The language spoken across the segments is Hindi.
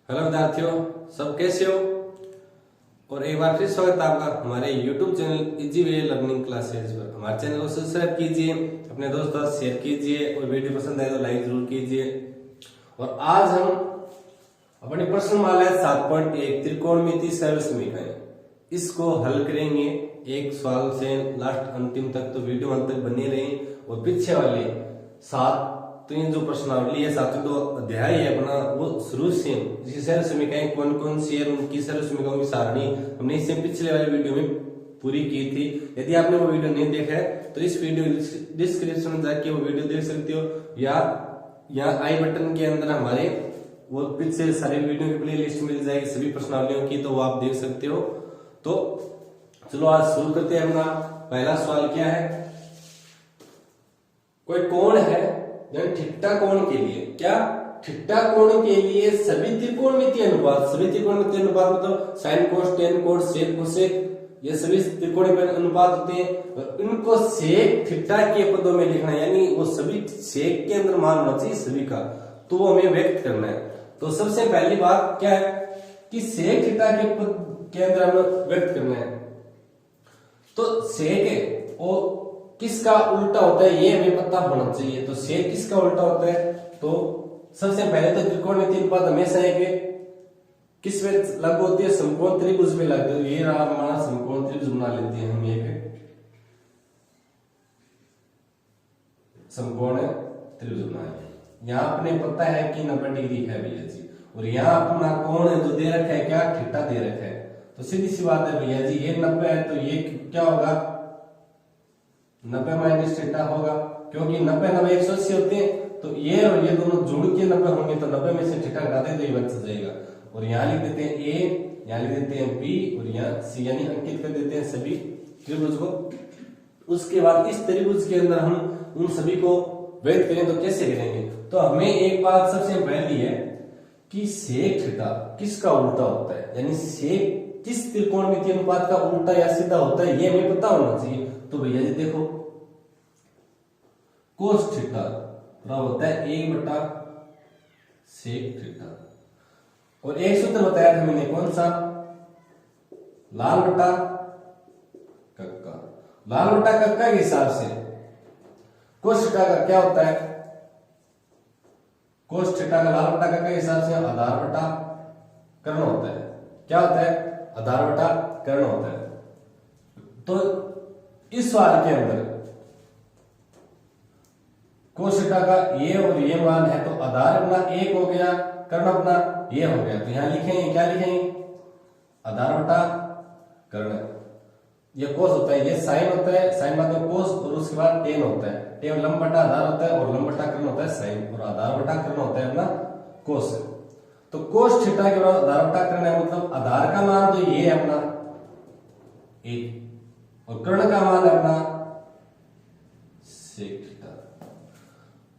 हेलो विद्यार्थियों, सब कैसे हो। और एक बार फिर स्वागत है आपका हमारे YouTube channel easy way learning classes पर। हमारे चैनल को सब्सक्राइब कीजिए, अपने दोस्तों से शेयर कीजिए और वीडियो पसंद आए तो लाइक जरूर कीजिए। और आज हम अपनी प्रश्नमाला 7.1 त्रिकोणमिति सरल समीकरण इसको हल करेंगे एक सवाल से लास्ट अंतिम तक। तो वीडियो अंत तक बने रहे और पीछे वाले 7 तीन जो प्रश्नावली है, 7 जो अध्याय है अपना, वो शुरू से सरल समीकरण कौन कौन सी है उनकी सरल समीकरणों की सारणी हमने इससे पिछले वाले वीडियो में पूरी की थी। यदि आपने वो वीडियो नहीं देखा है तो इस वीडियो डिस्क्रिप्शन में जाके वो वीडियो देख सकते हो, या आई बटन के अंदर हमारे वो पिछले सारे वीडियो की प्ले लिस्ट मिल जाएगी सभी प्रश्नावलियों की, तो वो आप देख सकते हो। तो चलो आज शुरू करते हैं। अपना पहला सवाल क्या है, कोई कोण है थीटा कोण के लिए, क्या थीटा कोण के लिए सभी त्रिकोणमितीय अनुपात, सभी त्रिकोणमितीय अनुपात मतलब साइन कोस टेन कोस सेक कोसेक, ये सभी त्रिकोणमितीय अनुपात होते हैं। और इनको सेक थीटा के पदों में लिखना है, यानी वो सभी सेक के अंदर मान होना चाहिए सभी का, तो वो हमें व्यक्त करना है। तो सबसे पहली बात क्या है कि सेक थीटा के पद के अंदर हमें व्यक्त करना है। तो सेक है वो किसका उल्टा होता है ये हमें पता होना चाहिए। तो सेक किसका उल्टा होता है, तो सबसे पहले तो त्रिकोणमितीय अनुपात हमेशा किस में लागू होती है, समकोण त्रिभुज में लागू होती है। ये रहा हमारा समकोण त्रिभुज बना लेते हैं हम, एक समकोण त्रिभुज बना। यहाँ अपने पता है कि 90 डिग्री है भैया जी, और यहाँ अपना कोण है जो दे रखा है, क्या थीटा दे रखा है। तो सीधी सी बात है भैया जी, ये 90 है तो ये क्या होगा 90 माइनस थीटा होगा, क्योंकि 90 90 180 होते हैं। तो ये और ये दोनों जुड़ के 90 होंगे, तो 90 में से थीटा घटाते तो ये बच जाएगा। और यहाँ लिख देते हैं ए, यहाँ लिख देते हैं बी और यहाँ सी, यानी अंकित कर देते हैं सभी त्रिभुज को। उसके बाद इस त्रिभुज के अंदर हम उन सभी को व्यक्त करें तो कैसे करेंगे। तो हमें एक बात सबसे पहली है कि सेक थीटा किसका उल्टा होता है, यानी सेक किस त्रिकोणमितीय अनुपात का उल्टा या सीधा होता है ये हमें पता होना चाहिए। तो भैया जी देखो, कोस थीटा बराबर होता है 1 बटा सेक थीटा, और एक सूत्र बताया था मैंने कौन सा, लाल बटा कक्का। लाल बटा कक्का के हिसाब से कोस थीटा का क्या होता है, कोस थीटा का लाल बटा कक्का के हिसाब से आधार बटा कर्ण होता है। क्या होता है, आधार बटा कर्ण होता है। तो इस सवाल के अंदर कोस थीटा का ये और ये मान है, तो आधार अपना 1 हो गया, कर्ण अपना ये हो गया। तो यहां लिखेंगे, क्या लिखेंगे, आधार बटा कर्ण। ये कोस होता है, ये साइन होता है, साइन मतलब कोस, और उसके बाद टेन होता है। टेन लंब बटा आधार होता है और लंब बटा कर्ण होता है साइन, और आधार बटा कर्ण होता है अपना कोस। तो कोस थीटा के बाद आधार बटा कर्ण है, मतलब आधार का मान तो ये है अपना 1 और कर्ण का मान अपना सेक थीटा।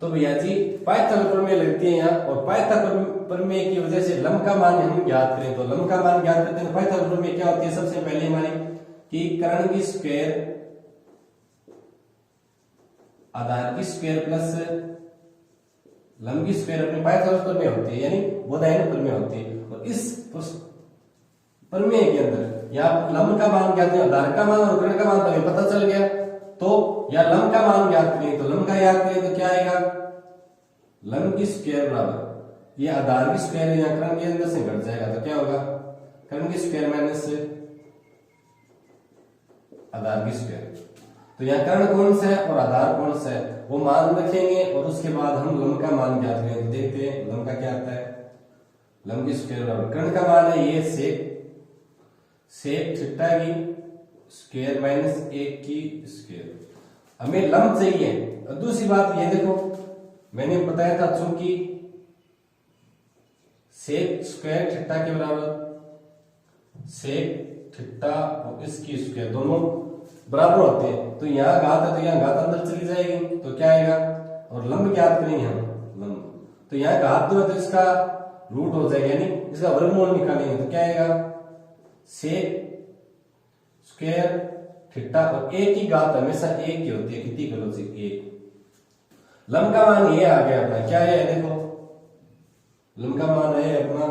तो भैया जी पाइथागोरस प्रमेय लगती है यहाँ, और पाइथागोरस प्रमेय की वजह से लंब का मान हम ज्ञात करें। तो लंब का मान ज्ञात करते हैं, पाइथागोरस प्रमेय क्या होती है, सबसे पहले हमारी कि कर्ण की स्क्वायर आधार की स्क्वायर प्लस लंब की स्क्वायर अपने पाइथागोरस प्रमेय होती है, यानी बोधायन प्रमेय होती है। और इस प्रमेय के अंदर यहाँ लंब का मान ज्ञात है, आधार का मान और कर्ण का मान तो हमें पता चल गया। तो या लंब का मान ज्ञात करें, तो लंब का याद करें तो क्या आएगा, लंब की स्क्वायर बराबर ये आधार की स्क्वायर है, यहाँ कर्ण के अंदर से घट जाएगा, तो क्या होगा कर्ण की स्क्वायर माइनस आधार की स्क्वायर। तो यहाँ कर्ण कौन सा है और आधार कौन सा है वो मान रखेंगे, और उसके बाद हम लंब का मान ज्ञात करें। तो देखते हैं लंब का क्या आता है, लंब की स्क्वायर बराबर कर्ण का मान है ये सेक थीटा की स्क्वायर माइनस 1 की स्क्वायर। हमें लंब चाहिए। और दूसरी बात ये देखो, मैंने बताया था चूंकि सेक स्क्वायर थीटा के बराबर सेक थीटा और इसकी स्क्वायर दोनों बराबर होते हैं, तो यहाँ घात है तो यहाँ घात अंदर चली जाएगी, तो क्या आएगा, और लंब ज्ञात करेंगे हम लंब, तो यहाँ घात दो है तो इसका रूट हो जाएगा, यानी इसका वर्गमूल निकालेंगे तो क्या आएगा सेक स्क्वायर थीटा, और एक की घात हमेशा 1 की होती है, कितनी करो से 1। लंब का मान ये आ गया अपना, क्या है देखो, लंब का मान है अपना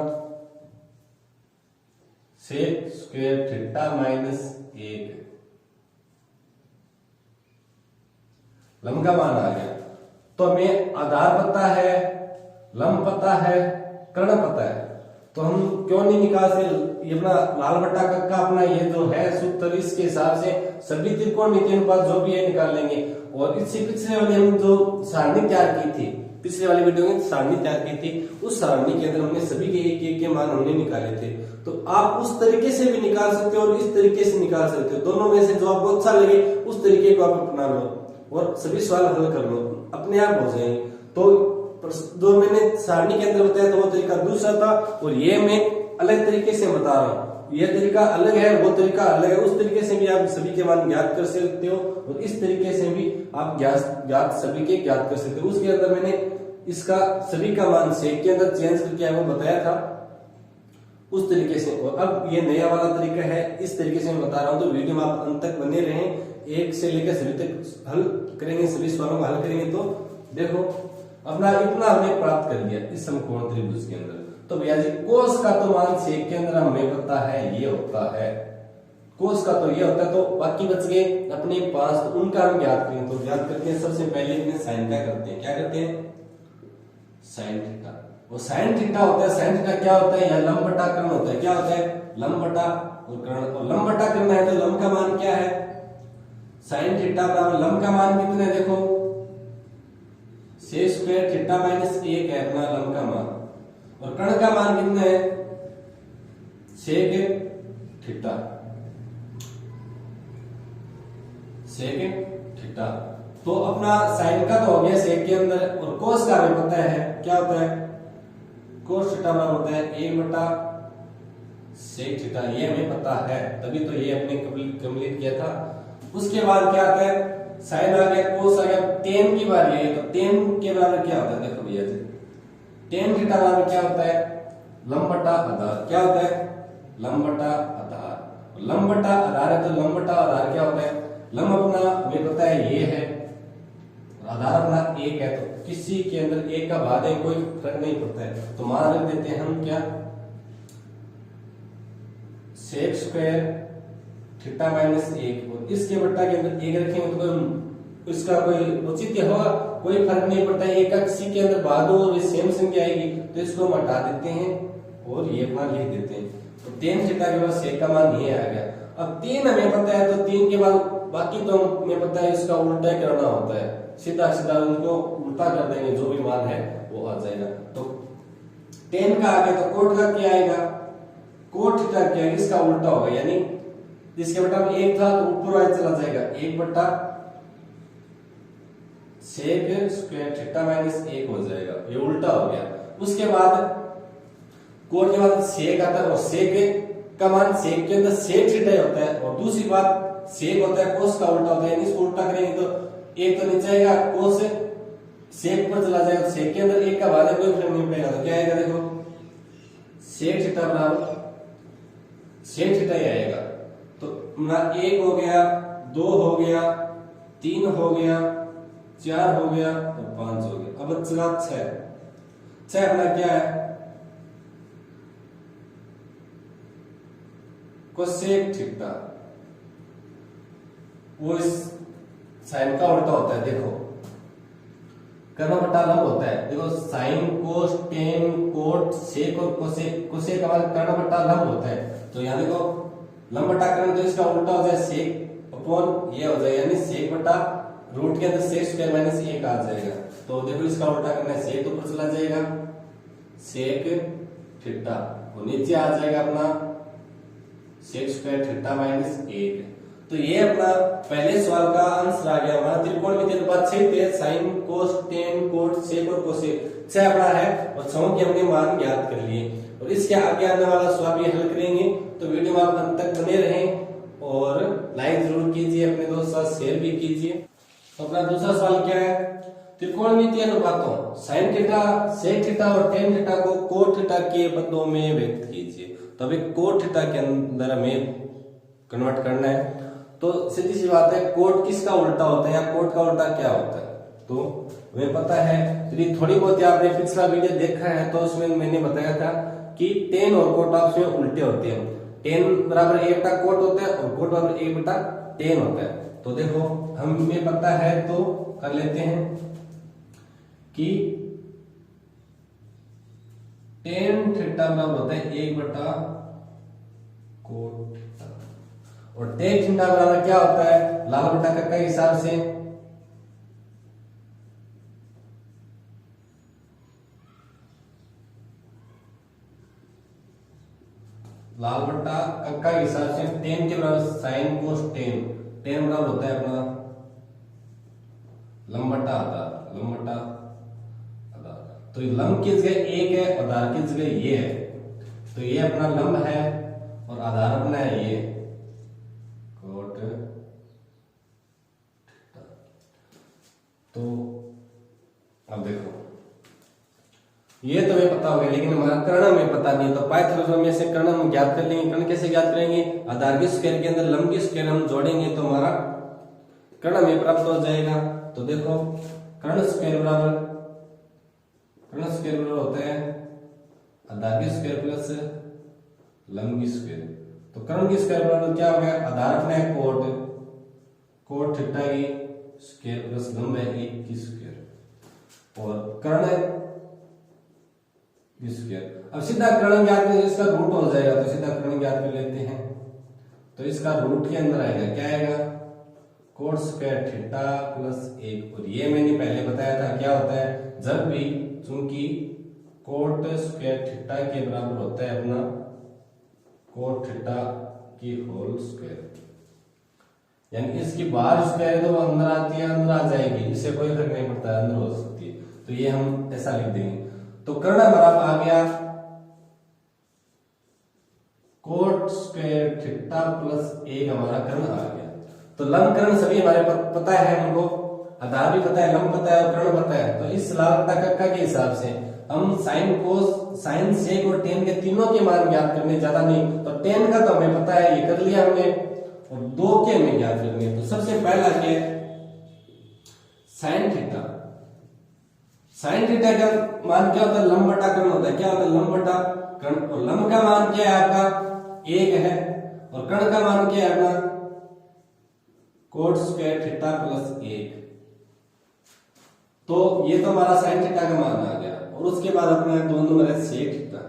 सेक स्क्वायर थीटा माइनस 1 लंब का मान आ गया। तो हमें आधार पता है, लंब पता है, कर्ण पता है, तो हम क्यों नहीं निकाल से ये अपना लाल बट्टा का अपना ये जो है सूत्र, इसके हिसाब से सभी त्रिकोणमितीय अनुपात जो भी है निकाल लेंगे। और इससे पिछले वाले हम जो सारणी तैयार की थी, पिछले वाले वीडियो में सारणी तैयार की थी, उस सारणी के अंदर हमने सभी के एक एक के मान हमने निकाले थे। तो आप उस तरीके से भी निकाल सकते हो और इस तरीके से निकाल सकते हो, दोनों में से जो आपको अच्छा लगे उस तरीके को आप अपना लो और सभी सवाल हल कर लो, अपने आप हो जाएंगे। तो जो मैंने सारणी के अंदर बताया था वो तरीका दूसरा था, और ये मैं अलग तरीके से बता रहा हूँ। ये तरीका अलग है, वो तरीका अलग है। उस तरीके से भी आप सभी के मान ज्ञात कर सकते हो और इस तरीके से भी आप ज्ञात सभी के ज्ञात कर सकते हो। उसके अंदर मैंने इसका सभी का मान सेक के अंदर चेंज करके वो बताया था उस तरीके से। और अब ये नया वाला तरीका है, इस तरीके से मैं बता रहा हूँ। तो वीडियो में आप अंत तक बने रहें, एक से लेकर सभी तक हल करेंगे, सभी सवालों को हल करेंगे। तो देखो अपना इतना हमने प्राप्त कर लिया इस समकोण त्रिभुज के अंदर। तो भैया जी कोस का तो मान सेक के अंदर हमें पता है ये होता है, कोस का तो ये होता है। तो बाकी बच गए अपने पास, तो उनका हम ज्ञात करेंगे। तो ज्ञात करते हैं सबसे पहले अपने साइन का करते हैं। क्या करते हैं? Sine theta. वो साइन थीटा होता है, साइन थीटा क्या होता है? यह लंब बटा कर्ण होता है। क्या होता है? लंब बटा और कर्ण। और लंब बटा कर्ण है तो लंब का मान क्या है? साइन थीटा बराबर लंब का मान कितना है? देखो सेक स्क्वायर थीटा माइनस 1 है अपना लंब का मान, और कर्ण का मान कितना है? Sec theta, sec theta. तो अपना साइन का तो हो गया सेक के अंदर, और कोस का हमें पता है क्या होता है? कोस थीटा बराबर होता है 1 बटा सेक थीटा। ये हमें पता है, तभी तो ये हमने कंप्लीट किया था। उसके बाद क्या आता है? साइन आ गया, कोस आ गया, टेन की बारी है। तो टेन के बराबर क्या होता है? देखो भैया जी टेन थीटा बराबर क्या होता है? लंब बटा आधार। क्या होता है? लंब बटा आधार। लंब बटा आधार है तो लंब बटा आधार क्या होता है? लंब अपना हमें पता है ये है, आधार अपना 1 है, तो किसी के अंदर 1 का भाग है, कोई फर्क नहीं पड़ता है। तो मान रख देते हैं हम क्या? सेक स्क्वायर थीटा माइनस 1, और इसके बट्टा के अंदर 1 रखेंगे तो कोई इसका कोई औचित्य होगा? कोई फर्क नहीं पड़ता है। एक का किसी के अंदर बाद हो और सेम संख्या आएगी तो इसको हम हटा देते हैं और ये मान लिख देते हैं। तो टेन थीटा के बाद सेक का मान ये आ गया। अब 3 हमें पता है, तो 3 के बाद बाकी तो हमें पता है इसका उल्टा करना होता है, सीधा सीधा उनको उल्टा कर देंगे, जो भी मान है वो आ जाएगा। तो 10 का आ गया तो कोट का क्या आएगा? कोट थीटा क्या है? इसका उल्टा होगा, यानी जिसके बटा में 1 था तो ऊपर वाला चला जाएगा 1 बटा सेक स्क्वायर थीटा माइनस 1 हो जाएगा, ये उल्टा हो गया। उसके बाद कोट के बाद सेक आता है, और सेक का मान सेक के अंदर सेक थीटा होता है, और दूसरी बात सेक होता है कोस का उल्टा होता है, यानी इसको उल्टा करेंगे तो 1 तो नीचे आएगा, कोस सेक पर चला जाएगा। सेक के अंदर 1 का भाग है, कोई फर्क नहीं पड़ेगा। तो क्या आएगा? देखो सेक थीटा बराबर सेक थीटा ही आएगा। तो अपना 1 हो गया, 2 हो गया, 3 हो गया, 4 हो गया और 5 हो गया। अब बचेगा 6 अपना क्या है? कोसेक थीटा, वो इस साइन का उल्टा होता है। देखो कर्ण बटा लंब होता है। देखो sine cos tan cot sec और कोसेक, कोसेक का मतलब कर्ण बटा लंब होता है। तो यहाँ देखो लंब बटा कर्ण, तो इसका उल्टा हो जाए सेक अपॉन ये हो जाए, यानी सेक बटा रूट के अंदर सेक स्क्वायर माइनस 1 आ जाएगा। तो देखो इसका उल्टा करना है, सेक ऊपर चला जाएगा सेक थीटा, और नीचे आ जाएगा अपना सेक स्क्वायर थीटा माइनस 1। तो ये अपना पहले सवाल का आंसर आ गया हमारा। त्रिकोणमितीय अनुपात 6 थे, sine cos tan cot sec और कोसेक 6 अपना है, और 6 के हमने मान ज्ञात कर लिए। और इसके आगे आने वाला सवाल भी हल करेंगे। तो वीडियो में आप अंत तक बने रहें और लाइक जरूर कीजिए, अपने दोस्तों के साथ शेयर भी कीजिए। तो अपना दूसरा सवाल क्या है? त्रिकोणमितीय अनुपातों साइन थीटा सेक थीटा और टेन थीटा को कोट थीटा के पदों में व्यक्त कीजिए। तो अभी कोट थीटा के अंदर हमें कन्वर्ट करना है। तो सीधी सी बात है, कोट किसका उल्टा होता है या कोट का उल्टा क्या होता है? तो हमें पता है, यदि थोड़ी बहुत आपने पिछला वीडियो देखा है तो उसमें मैंने बताया था कि टेन और कोट आपस में उल्टे होते हैं। टेन बराबर ए बटा कोट होता है और कोट बराबर ए बटा टेन होता है। तो देखो हमें पता है तो कर लेते हैं कि टेन थीटा बराबर होता है एक बटा कोट थीटा, और टेन थीटा बराबर क्या होता है लाल बटा कक्का के हिसाब से लाल बट्टा कक्का के हिसाब से टेन के बराबर साइन कोस टेन, टेन बराबर होता है अपना लंबटा आधार, लंबटा आधार। तो लंब की जगह एक है, आधार की जगह ये है, तो ये अपना लंब है और आधार अपना है ये कोट थीटा। तो अब देखो ये तो हमें पता हो गया, लेकिन हमारा कर्ण हमें पता नहीं, तो पाइथागोरस में से कर्ण हम ज्ञात कर लेंगे। कर्ण कैसे ज्ञात करेंगे, आधार के स्क्वायर के अंदर लंब के स्क्वायर हम जोड़ेंगे तो हमारा कर्ण हमें प्राप्त हो जाएगा। तो देखो कर्ण स्क्वायर बराबर होता है आधार की स्क्वायर प्लस लंब की स्क्वायर। तो कर्ण की स्क्वायर बराबर क्या हो गया, आधार अपना है कोट थीटा की स्क्वायर प्लस लंब है एक की स्क्वायर और कर्ण है स्क्वायर। अब सीधा कर्ण ज्ञात करें, इसका रूट हो जाएगा, तो सीधा कर्ण ज्ञात कर लेते हैं। तो इसका रूट के अंदर आएगा क्या आएगा, कोट स्क्वायर थीटा प्लस एक। और ये मैंने पहले बताया था क्या होता है, जब भी चूंकि कोट स्क्वायर थीटा के बराबर होता है अपना कोट थीटा की होल स्क्वायर, यानी इसकी बाहर स्क्वायर है तो वो अंदर आती है, अंदर आ जाएगी, इससे कोई फर्क नहीं पड़ता, अंदर हो सकती है। तो ये हम ऐसा लिख देंगे। तो कर्ण हमारा आ गया कोट स्क्वायर थीटा प्लस एक, हमारा कर्ण आ गया। तो लंब कर्ण सभी हमारे पता है, हमको आधार भी पता है, लंब पता है और कर्ण पता है। तो इस लाल बट्टा कक्का के हिसाब से हम साइन कोस साइन सेक और टेन के तीनों के मान ज्ञात करने, ज्यादा नहीं। तो टेन का तो हमें पता है, ये कर लिया हमने, और दो के हमें ज्ञात करने। तो सबसे पहला क्या साइन थीटा, साइन थीटा का मान क्या होता है, लंब बटा कर्ण होता है। क्या होता है, लंब बटा कर्ण। और लंब का मान क्या है आपका एक है, और कर्ण का मान क्या है अपना कोट स्क्वायर थीटा प्लस एक। तो ये तो हमारा साइन थीटा का मान आ गया। और उसके बाद अपना दो नंबर है सेक थीटा,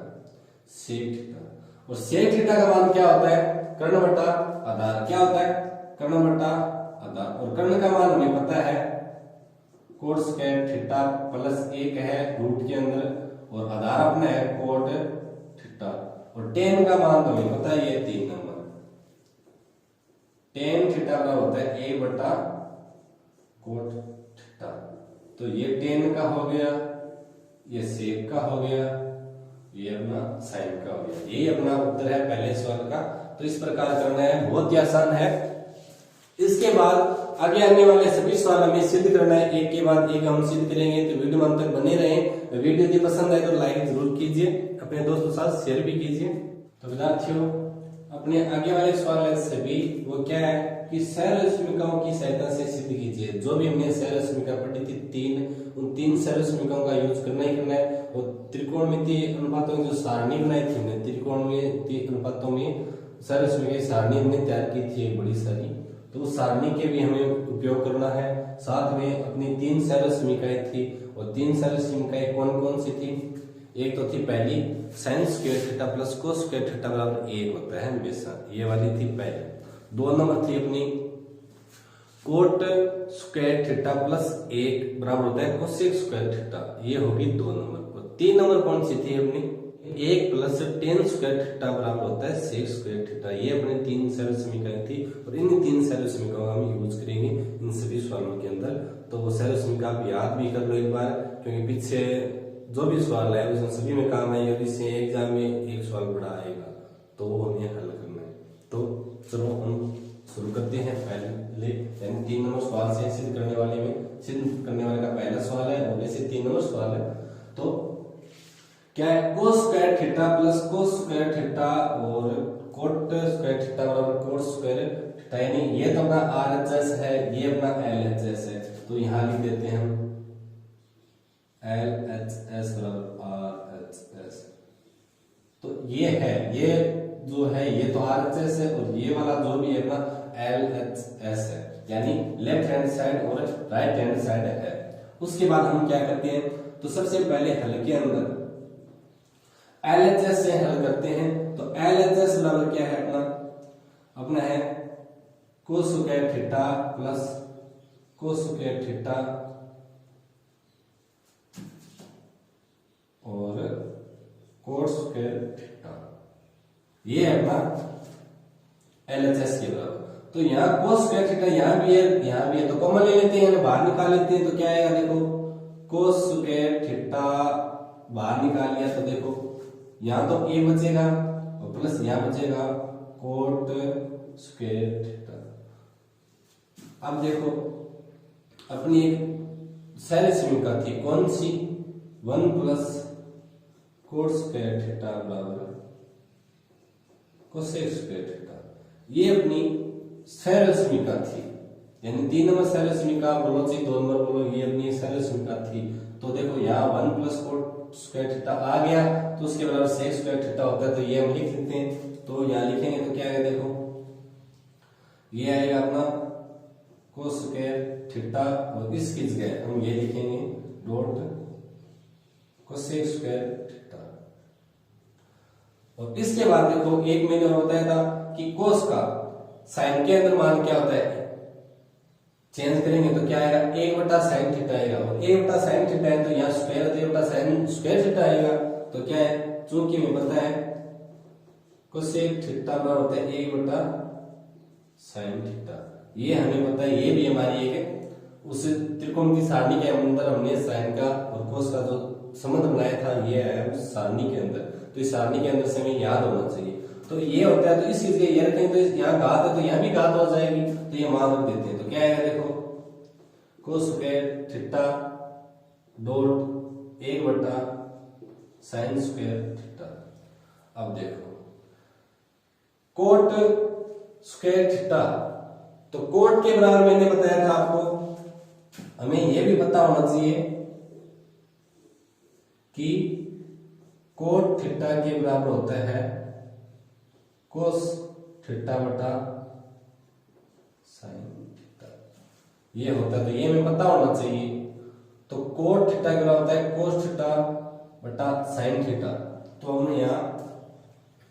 सेक थीटा। और सेक थीटा का मान क्या होता है, कर्ण बटा आधार। क्या होता है, कर्ण बटा आधार। और कर्ण का मान हमें पता है कोट स्क्वायर थीटा प्लस एक है रूट के अंदर, और आधार अपना है कोट थीटा। और टेन का मान तो हमें पता है, ये 3 नंबर टेन थीटा का होता है ए बटा कोट थीटा। तो ये टेन का हो गया, ये सेक का हो गया, ये अपना साइन का हो गया। यही अपना उत्तर है पहले सवाल का। तो इस प्रकार करना है, बहुत ही आसान है। इसके बाद आगे आने वाले सभी सवाल हमें सिद्ध करना है, एक के बाद एक हम सिद्ध करेंगे। तो वीडियो में अंत तक बने रहें। वीडियो यदि पसंद आए तो लाइक जरूर कीजिए, अपने दोस्तों के साथ शेयर भी कीजिए। तो विद्यार्थियों, अपने आगे वाले सवाल है सभी, वो क्या है कि सरलरेखिकाओं की सहायता से सिद्ध कीजिए। जो भी हमने सरलरेखिका पढ़ी थी 3, उन 3 सरलरेखिकाओं का यूज करना ही करना है। और त्रिकोणमितीय अनुपातों की जो सारणी बनाई थी हमने, त्रिकोणमितीय अनुपातों में सरलरेखिका सारणी हमने तैयार की थी एक बड़ी सारी, तो उस सारणी के भी हमें उपयोग करना है। साथ में अपनी 3 सरलरेखाएं थी, और 3 सरलरेखाएं कौन कौन सी थी, एक तो थी पहली sign square theta plus cos square theta बराबर 1 होता है हमेशा, ये वाली थी पहली। 2 नंबर थी अपनी कोट स्क्वायर थीटा प्लस 1 बराबर होता है कोसेक स्क्वायर थीटा, ये होगी 2 नंबर। और 3 नंबर कौन सी थी अपनी 1 प्लस टेन स्क्वायर थीटा बराबर होता है सेक स्क्वायर थीटा। ये अपने 3 सरलरेखाएं थी, और इन 3 सरलरेखाओं का हम यूज करेंगे इन सभी सवालों के अंदर। तो वो सरलरेखा आप याद भी कर लो एक बार, क्योंकि पीछे जो भी सवाल है उसमें सभी में काम है। यदि से एग्जाम में एक सवाल बड़ा आएगा तो वो हमें हल करना है। तो चलो हम शुरू करते हैं। पहले यानी 3 नंबर सवाल से सिद्ध करने वाले का पहला सवाल है, और वैसे 3 नंबर सवाल है। तो क्या है, कोस square theta plus cos square theta और कोट स्क्वायर थीटा बराबर कोट स्क्वायर थीटा, यानी ये तो अपना RHS है, ये अपना LHS है। तो यहां लिख देते हैं हम LHS बराबर RHS। तो ये है, ये जो है ये तो RHS है और ये वाला जो भी है अपना LHS है, यानी लेफ्ट हैंड साइड और राइट हैंड साइड है। उसके बाद हम क्या करते हैं, तो सबसे पहले हल के अंदर LHS से हल करते हैं। तो LHS बराबर क्या है अपना है cos square theta plus cos square theta और cos स्क्वायर थीटा, ये है अपना LHS के बराबर। तो यहाँ cos स्क्वायर थीटा यहाँ भी है, तो कॉमन ले लेते हैं, बाहर निकाल लेते हैं। तो क्या आएगा देखो, cos स्क्वायर थीटा बाहर निकाल लिया तो देखो यहाँ तो a बचेगा और प्लस यहाँ बचेगा cot स्क्वायर थीटा। अब देखो अपनी एक सारी समीकरण थी कौन सी, 1 प्लस cot स्क्वायर थीटा बराबर cosec स्क्वायर थीटा, ये अपनी सरल समीकरण थी, यानी 3 नंबर सरल समीकरण बोलो चाहे 2 नंबर बोलो, ये अपनी सरल समीकरण थी। तो देखो यहाँ 1 प्लस cot स्क्वायर थीटा आ गया तो उसके बराबर sec स्क्वायर थीटा होता है, तो ये हम लिख लेते हैं। तो यहाँ लिखेंगे तो क्या आएगा देखो, ये आएगा अपना cos स्क्वायर थीटा और इसकी जगह हम ये लिखेंगे डॉट cosec स्क्वायर थीटा। और इसके बाद देखो एक मैंने और बताया था कि cos का साइन के अंदर मान क्या होता है, चेंज करेंगे तो क्या आएगा 1 बटा साइन थीटा आएगा, और 1 बटा साइन थीटा है तो यहाँ स्क्वायर तो 1 बटा साइन स्क्वायर थीटा आएगा। तो क्या है, चूंकि हमें पता है कोसेक थीटा बराबर होता है 1 बटा साइन थीटा, ये हमें पता है, ये भी हमारी एक उस त्रिकोण की सारणी के अंदर हमने साइन का और कोस का जो संबंध बनाया था ये है उस सारणी के अंदर, तो इस सारणी के अंदर से हमें याद होना चाहिए। तो ये होता है, तो इस चीज के ये रखेंगे तो यहाँ घात है तो यहाँ भी घात हो जाएगी, तो ये मान रख देते हैं। तो क्या आएगा देखो cos स्क्वायर थीटा डॉट 1 बटा साइन स्क्वायर थीटा। अब देखो कोट स्क्वायर थीटा, तो कोट के बराबर मैंने बताया था आपको, हमें यह भी पता होना चाहिए कि कोट थीटा के बराबर होता है कोस थीटा बटा साइन थीटा, ये होता है, तो ये हमें पता होना चाहिए। तो कोट थीटा के बराबर होता है कोस थीटा बटा साइन थीटा। तो हमने यहाँ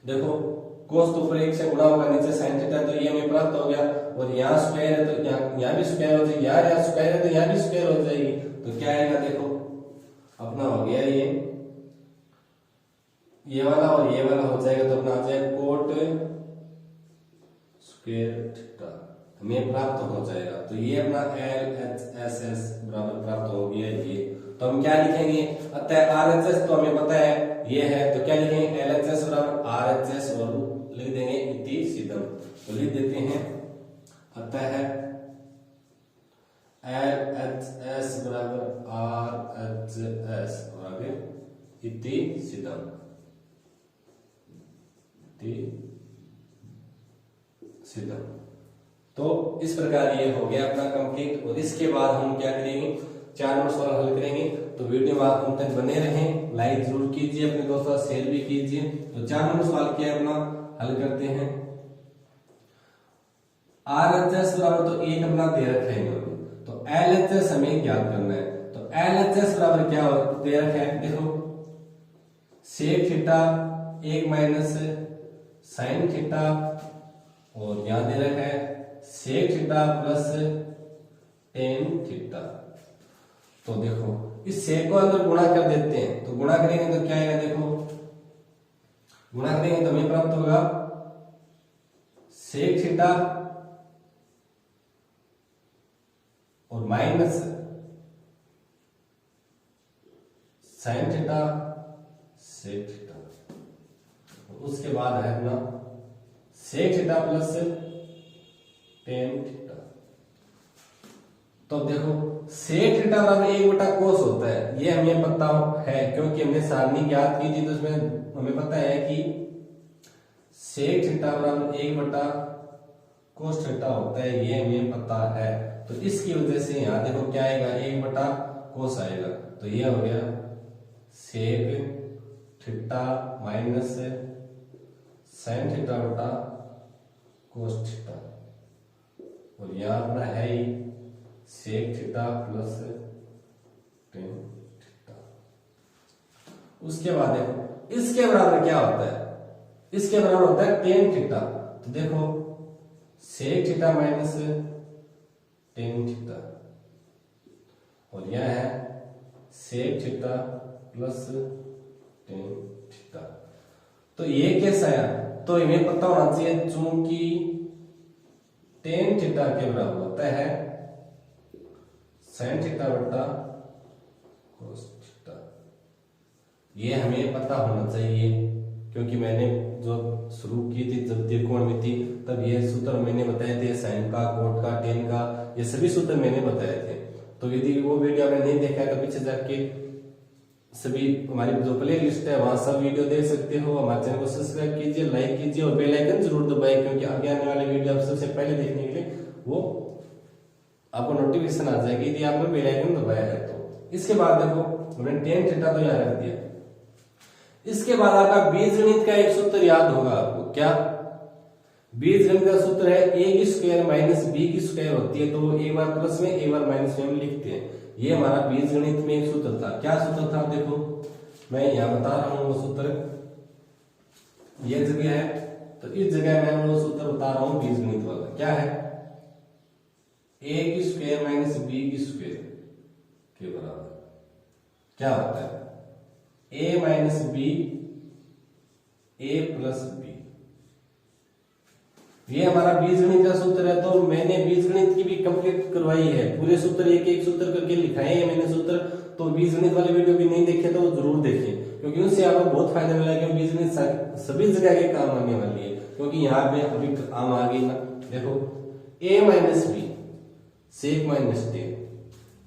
देखो कोस तो ऊपर 1 से गुणा होगा, नीचे साइन थीटा, तो ये हमें प्राप्त हो गया। और यहाँ स्क्वायर है तो यहाँ भी स्क्वायर हो जाएगी, यहाँ स्क्वायर है तो यहाँ भी स्क्वायर हो जाएगी। तो क्या आएगा देखो अपना हो गया ये वाला और ये वाला हो जाएगा, तो अपना आ जाएगा कोट स्क्वायर थीटा, हमें प्राप्त हो जाएगा। तो ये अपना LHS बराबर प्राप्त हो गया ये। तो हम क्या लिखेंगे, अतः RHS तो हमें पता है ये है, तो क्या लिखेंगे LHS बराबर RHS और लिख देंगे इति सिद्धम। तो लिख देते हैं अतः LHS बराबर RHS और आगे इति सिद्धम सिद्धम। तो इस प्रकार ये हो गया अपना कंप्लीट। और इसके बाद हम क्या करेंगे, 4 नंबर सवाल हल करेंगे। तो वीडियो में आप हम तक बने रहें, लाइक जरूर कीजिए, अपने दोस्तों से शेयर भी कीजिए। तो 4 नंबर सवाल क्या है अपना हल करते हैं। RHS बराबर तो 1 अपना दे रखा है, तो LHS हमें ज्ञात करना है। तो LHS बराबर क्या दे रखा है, देखो sec theta 1 minus sine theta, और यहां दे रखा है sec theta plus tan theta. तो देखो इस सेक को अंदर गुणा कर देते हैं, तो गुणा करेंगे तो क्या आएगा, देखो गुणा करेंगे तो हमें प्राप्त होगा सेक थीटा और minus sine theta sec theta. उसके बाद है अपना sec theta plus tan theta. तो देखो सेक थीटा बराबर 1 बटा कोस होता है, ये हमें पता है क्योंकि हमने सारणी ज्ञात की थी। तो उसमें हमें पता है कि सेक थीटा बराबर 1 बटा कोस थीटा होता है, ये हमें पता है। तो इसकी वजह से यहाँ देखो क्या आएगा, 1 बटा कोस आएगा। तो ये हो गया sec theta minus sine theta बटा कोस थीटा, और यहाँ अपना है ही sec theta plus tan theta. उसके बाद देखो इसके बराबर क्या होता है, इसके बराबर होता है टेन थीटा। तो देखो sec theta minus tan theta, और यह है sec theta plus tan theta. तो ये कैसा है, तो हमें पता होना चाहिए चूंकि टेन थीटा के बराबर होता है साइन थीटा बटा कोस थीटा, ये हमें पता होना चाहिए, क्योंकि मैंने जो शुरू की थी जब त्रिकोणमिति तब ये सूत्र मैंने बताए थे, साइन का, कोट का, टेन का, ये सभी सूत्र मैंने बताए थे। तो यदि वो वीडियो आपने नहीं देखा है तो पीछे जाके सभी हमारी जो प्ले लिस्ट है वहां सब वीडियो देख सकते हो। हमारे चैनल को सब्सक्राइब कीजिए, लाइक कीजिए और बेल आइकन जरूर दबाएं, क्योंकि आगे आने वाले वीडियो आप सबसे पहले देखने के लिए वो आपको नोटिफिकेशन आ जाएगी यदि आपने बेल आइकन दबाया है तो। इसके बाद देखो हमने टेन थीटा तो यहाँ रख दिया। इसके बाद आपका बीजगणित का एक सूत्र याद होगा आपको, क्या बीजगणित का सूत्र है ए की स्क्वायर माइनस बी की स्क्वायर होती है, तो एक बार प्लस में एक बार माइनस में हम लिखते हैं। ये हमारा बीजगणित में एक सूत्र था। क्या सूत्र था, देखो मैं यहाँ बता रहा हूँ वो सूत्र, ये जगह है तो इस जगह मैं वो सूत्र बता रहा हूँ बीजगणित वाला। क्या है, ए की स्क्वायर माइनस बी की स्क्वायर के बराबर क्या होता है, ए माइनस बी ए प्लस बी। ये हमारा बीजगणित का सूत्र है। तो मैंने बीजगणित की भी कंप्लीट करवाई है, पूरे सूत्र एक एक सूत्र करके लिखाए हैं मैंने सूत्र। तो बीजगणित वाले वीडियो भी नहीं देखे तो जरूर देखें, क्योंकि उससे आपको बहुत फायदा मिला है। क्योंकि बीजगणित सभी जगह के काम आने वाली है, क्योंकि यहाँ पे अभी काम आ गई ना। देखो a minus b sec minus tan,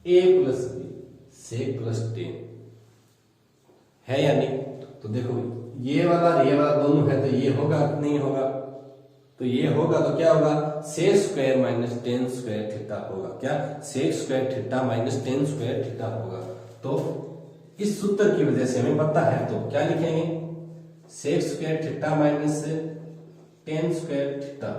a plus b sec plus tan है या नहीं। तो देखो ये वाला दोनों है, तो ये होगा नहीं होगा, तो ये होगा तो क्या होगा, sec square minus tan square theta होगा। क्या, sec square theta minus tan square theta होगा। तो इस सूत्र की वजह से हमें पता है, तो क्या लिखेंगे, sec square theta minus tan square theta,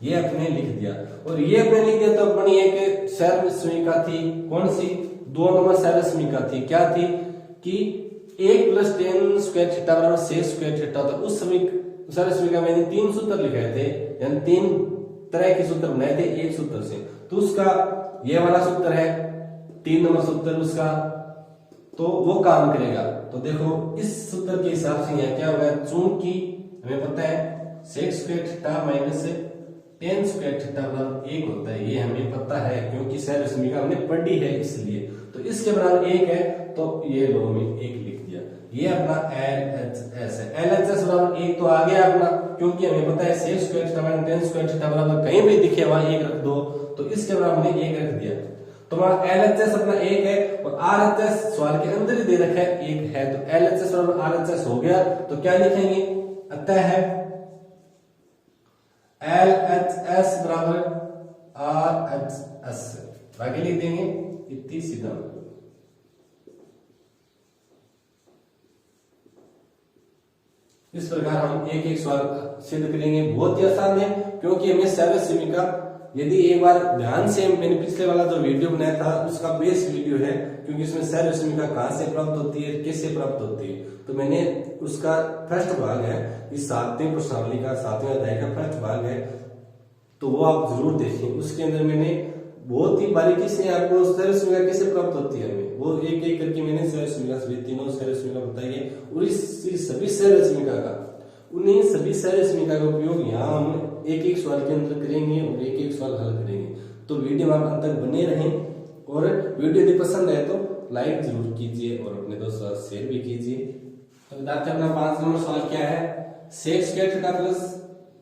ये अपने लिख दिया। और ये अपने लिख दिया तो अपनी एक सर्वसमीका थी, कौन सी, 2 नंबर सर्वसमीका थी। क्या थी कि एक प्लस टेन स्क्वायर थीटा बराबर सेक स्क्वायर थीटा। तो उस सर्वसमीका मैंने 3 सूत्र लिखे थे, यानी 3 तरह के सूत्र बनाए थे एक सूत्र से। तो उसका ये वाला सूत्र है 3 नंबर सूत्र उसका, तो वो काम करेगा। तो देखो इस सूत्र के हिसाब से यहाँ क्या होगा, चूंकि हमें पता है sec square theta minus tan square theta बराबर 1 होता है, ये हमें पता है क्योंकि सर्वसमीका हमने पढ़ी है इसलिए। तो इसके बराबर 1 है, तो ये लो में 1 लिख दिया। ये अपना LHS है, LHS बराबर 1 तो आ गया अपना, क्योंकि हमें पता है sec square theta minus tan square theta बराबर कहीं भी दिखे वहां 1 रख दो, तो इसके बराबर हमने 1 रख दिया। तो हमारा LHS अपना 1 है और RHS सवाल के अंदर ही दे रखा है 1 है, तो LHS बराबर RHS हो गया। तो क्या लिखेंगे, अतः है LHS बराबर RHS, आगे लिख देंगे इतनी सीधा। इस प्रकार हम एक एक सवाल सिद्ध करेंगे, बहुत ही आसान है, क्योंकि हमें सर्वसमीका यदि एक बार ध्यान से, मैंने पिछले वाला जो वीडियो बनाया था उसका बेस वीडियो है, क्योंकि उसमें सर्वसमीका कहां से प्राप्त होती है, कैसे प्राप्त होती है, तो मैंने उसका फर्स्ट भाग है, इस 7वें प्रश्नावली का 7वें अध्याय का फर्स्ट भाग है, तो वो आप जरूर देखें। उसके अंदर मैंने बहुत ही बारीकी से आपको सर्वसमीका कैसे प्राप्त होती है हमें वो एक एक करके मैंने सर्वसमीका सभी तीनों सर्वसमीका बताई है। और इस सभी सर्वसमीका का, उन्हीं सभी सर्वसमीका का उपयोग यहाँ हम एक एक सवाल के अंदर करेंगे और एक एक सवाल हल करेंगे। तो वीडियो में आप अंत तक बने रहें, और वीडियो यदि पसंद आए तो लाइक जरूर कीजिए और अपने दोस्तों से शेयर भी कीजिए। तो विद्यार्थी अपना 5 नंबर सवाल क्या है, sec square theta plus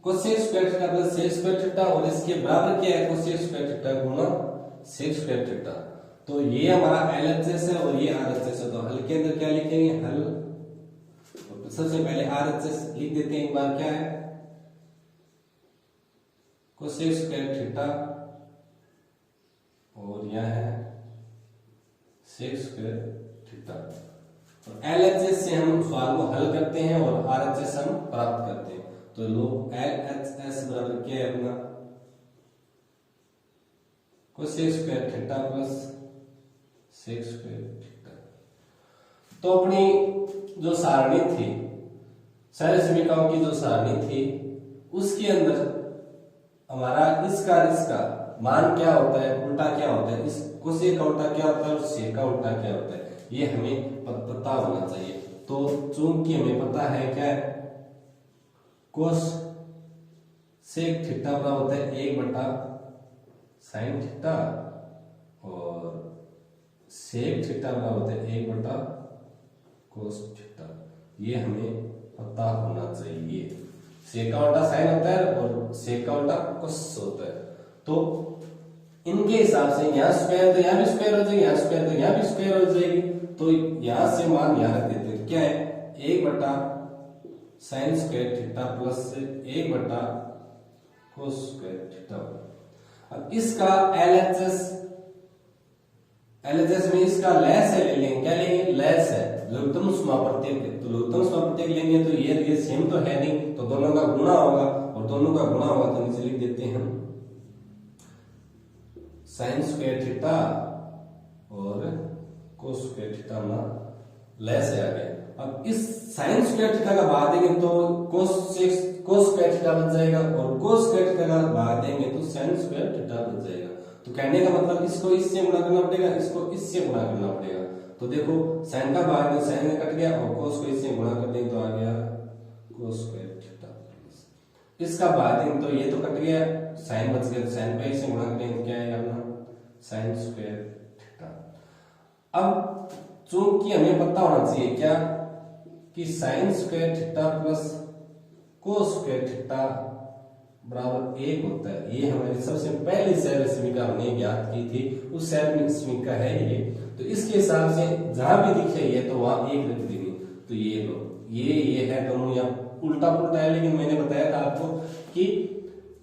cosec square theta plus sec square theta, और इसके बराबर क्या है, कोसेक स्क्वायर थीटा गुणा सेक स्क्वायर थीटा। तो ये हमारा LHS है और ये RHS है। तो हल के अंदर क्या लिखेंगे, हल तो सबसे पहले RHS लिख देते हैं एक बार, क्या है, कोसेक स्क्वायर थीटा और यह है सेक स्क्वायर थीटा। और LHS से हम सवाल को हल करते हैं और RHS हम प्राप्त करते हैं। तो लो LHS बराबर क्या है अपना cosec square theta plus sec square theta. तो अपनी जो सारणी थी सारी समीकरणों की जो सारणी थी उसके अंदर हमारा इसका मान क्या होता है, उल्टा क्या होता है, इस कोसेक का उल्टा क्या होता है और सेक का उल्टा क्या होता है, ये हमें पता होना चाहिए। तो चूंकि हमें पता है क्या कोस सेक थीटा बराबर होता है 1/sin थीटा और सेक थीटा बराबर होता है 1/cos थीटा। ये हमें पता होना चाहिए। सेक का उल्टा साइन होता है और सेक का उल्टा कोस होता है। तो इनके हिसाब से यहाँ स्क्वायर तो यहाँ भी स्क्वायर हो जाएगी, यहाँ स्क्वायर तो यहाँ भी स्क्वायर हो जाएगी। तो यहाँ से मान यहाँ रख देते हैं, क्या है 1/sin square theta plus 1/cos square theta. अब इसका LHS में इसका लेस है ले लेंगे, क्या लेंगे लेस है लघुत्तम समापवर्तक। तो लघुत्तम समापवर्तक लेंगे तो ये सेम तो है नहीं, तो दोनों का गुणा होगा और दोनों का गुणा होगा तो नीचे लिख देते हैं sin स्क्वायर थीटा और cos स्क्वायर थीटा ना लेस है आगे। अब इस sin स्क्वायर थीटा का भाग देंगे तो cos स्क्वायर थीटा बन जाएगा और cos स्क्वायर थीटा का भाग देंगे तो sin स्क्वायर थीटा बन जाएगा। तो कहने का मतलब इसको इससे गुणा करना पड़ेगा, इसको इससे गुणा करना पड़ेगा। तो देखो sin का भाग में sin में कट गया और cos को इससे गुणा कर देंगे तो आ गया cos स्क्वायर थीटा। इसका भाग देंगे तो ये तो कट गया, sin बच गया, sin पे इससे गुणा करेंगे क्या है अपना sin स्क्वायर थीटा। अब चूंकि हमें पता होना चाहिए क्या कि sin square theta plus cos square theta बराबर 1 होता है। ये हमारी सबसे पहली सरल समीकरण हमने ज्ञात की थी, उस सरल समीकरण है ये। तो इसके हिसाब से जहां भी दिखे ये तो वहां 1 रख देंगे। तो ये लो ये है दोनों यहाँ उल्टा पुल्टा है, लेकिन मैंने बताया था आपको कि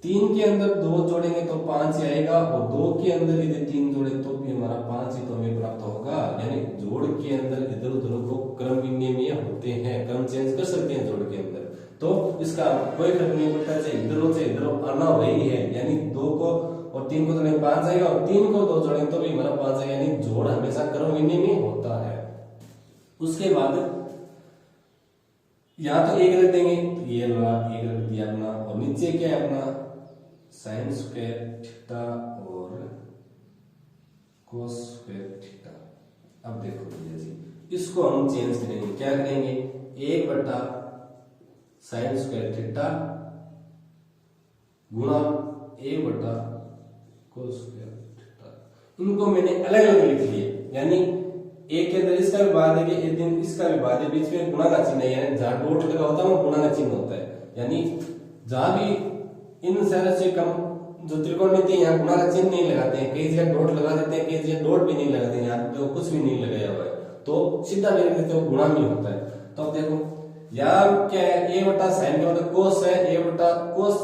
3 के अंदर 2 जोड़ेंगे तो 5 ही आएगा और 2 के अंदर यदि 3 जोड़े तो भी हमारा 5 ही तो हमें प्राप्त होगा। यानी जोड़ के अंदर इधर उधर को क्रम विनिमय होते हैं, क्रम चेंज कर सकते हैं जोड़ के अंदर। तो इसका कोई फर्क नहीं पड़ता, चाहे इधर हो चाहे इधर हो, आना वही है। यानी 2 को और 3 को तो नहीं 5 आएगा और 3 को 2 जोड़ेंगे तो भी हमारा 5 आएगा। यानी जोड़ हमेशा क्रम विनिमय होता है। उसके बाद यहाँ तो 1 रख देंगे, तो ये 1 रख दिया अपना और नीचे क्या है अपना sin स्क्वायर थीटा और cos स्क्वायर थीटा। अब देखो भैया जी इसको हम चेंज करेंगे, क्या करेंगे 1/sin स्क्वायर थीटा गुणा 1/cos स्क्वायर थीटा। इनको मैंने अलग अलग लिख लिए, यानी एक के अंदर इसका भी भाग देंगे, एक दिन इसका भी भाग देंगे, बीच में गुणा का चिन्ह है, यानी जहां डॉट लगा होता है वो गुणा का चिन्ह होता है। यानी जहां भी इन सारे से कम जो त्रिकोणमिति है यहाँ गुणा का चिन्ह नहीं लगाते हैं, कई जगह डॉट लगा देते हैं, कई जगह डॉट भी नहीं लगाते हैं, यहाँ तो कुछ भी नहीं लगाया हुआ है तो सीधा ले लेते हैं, गुणा में होता है। तो अब देखो यहाँ क्या है 1/sin के मतलब cos है, 1/cos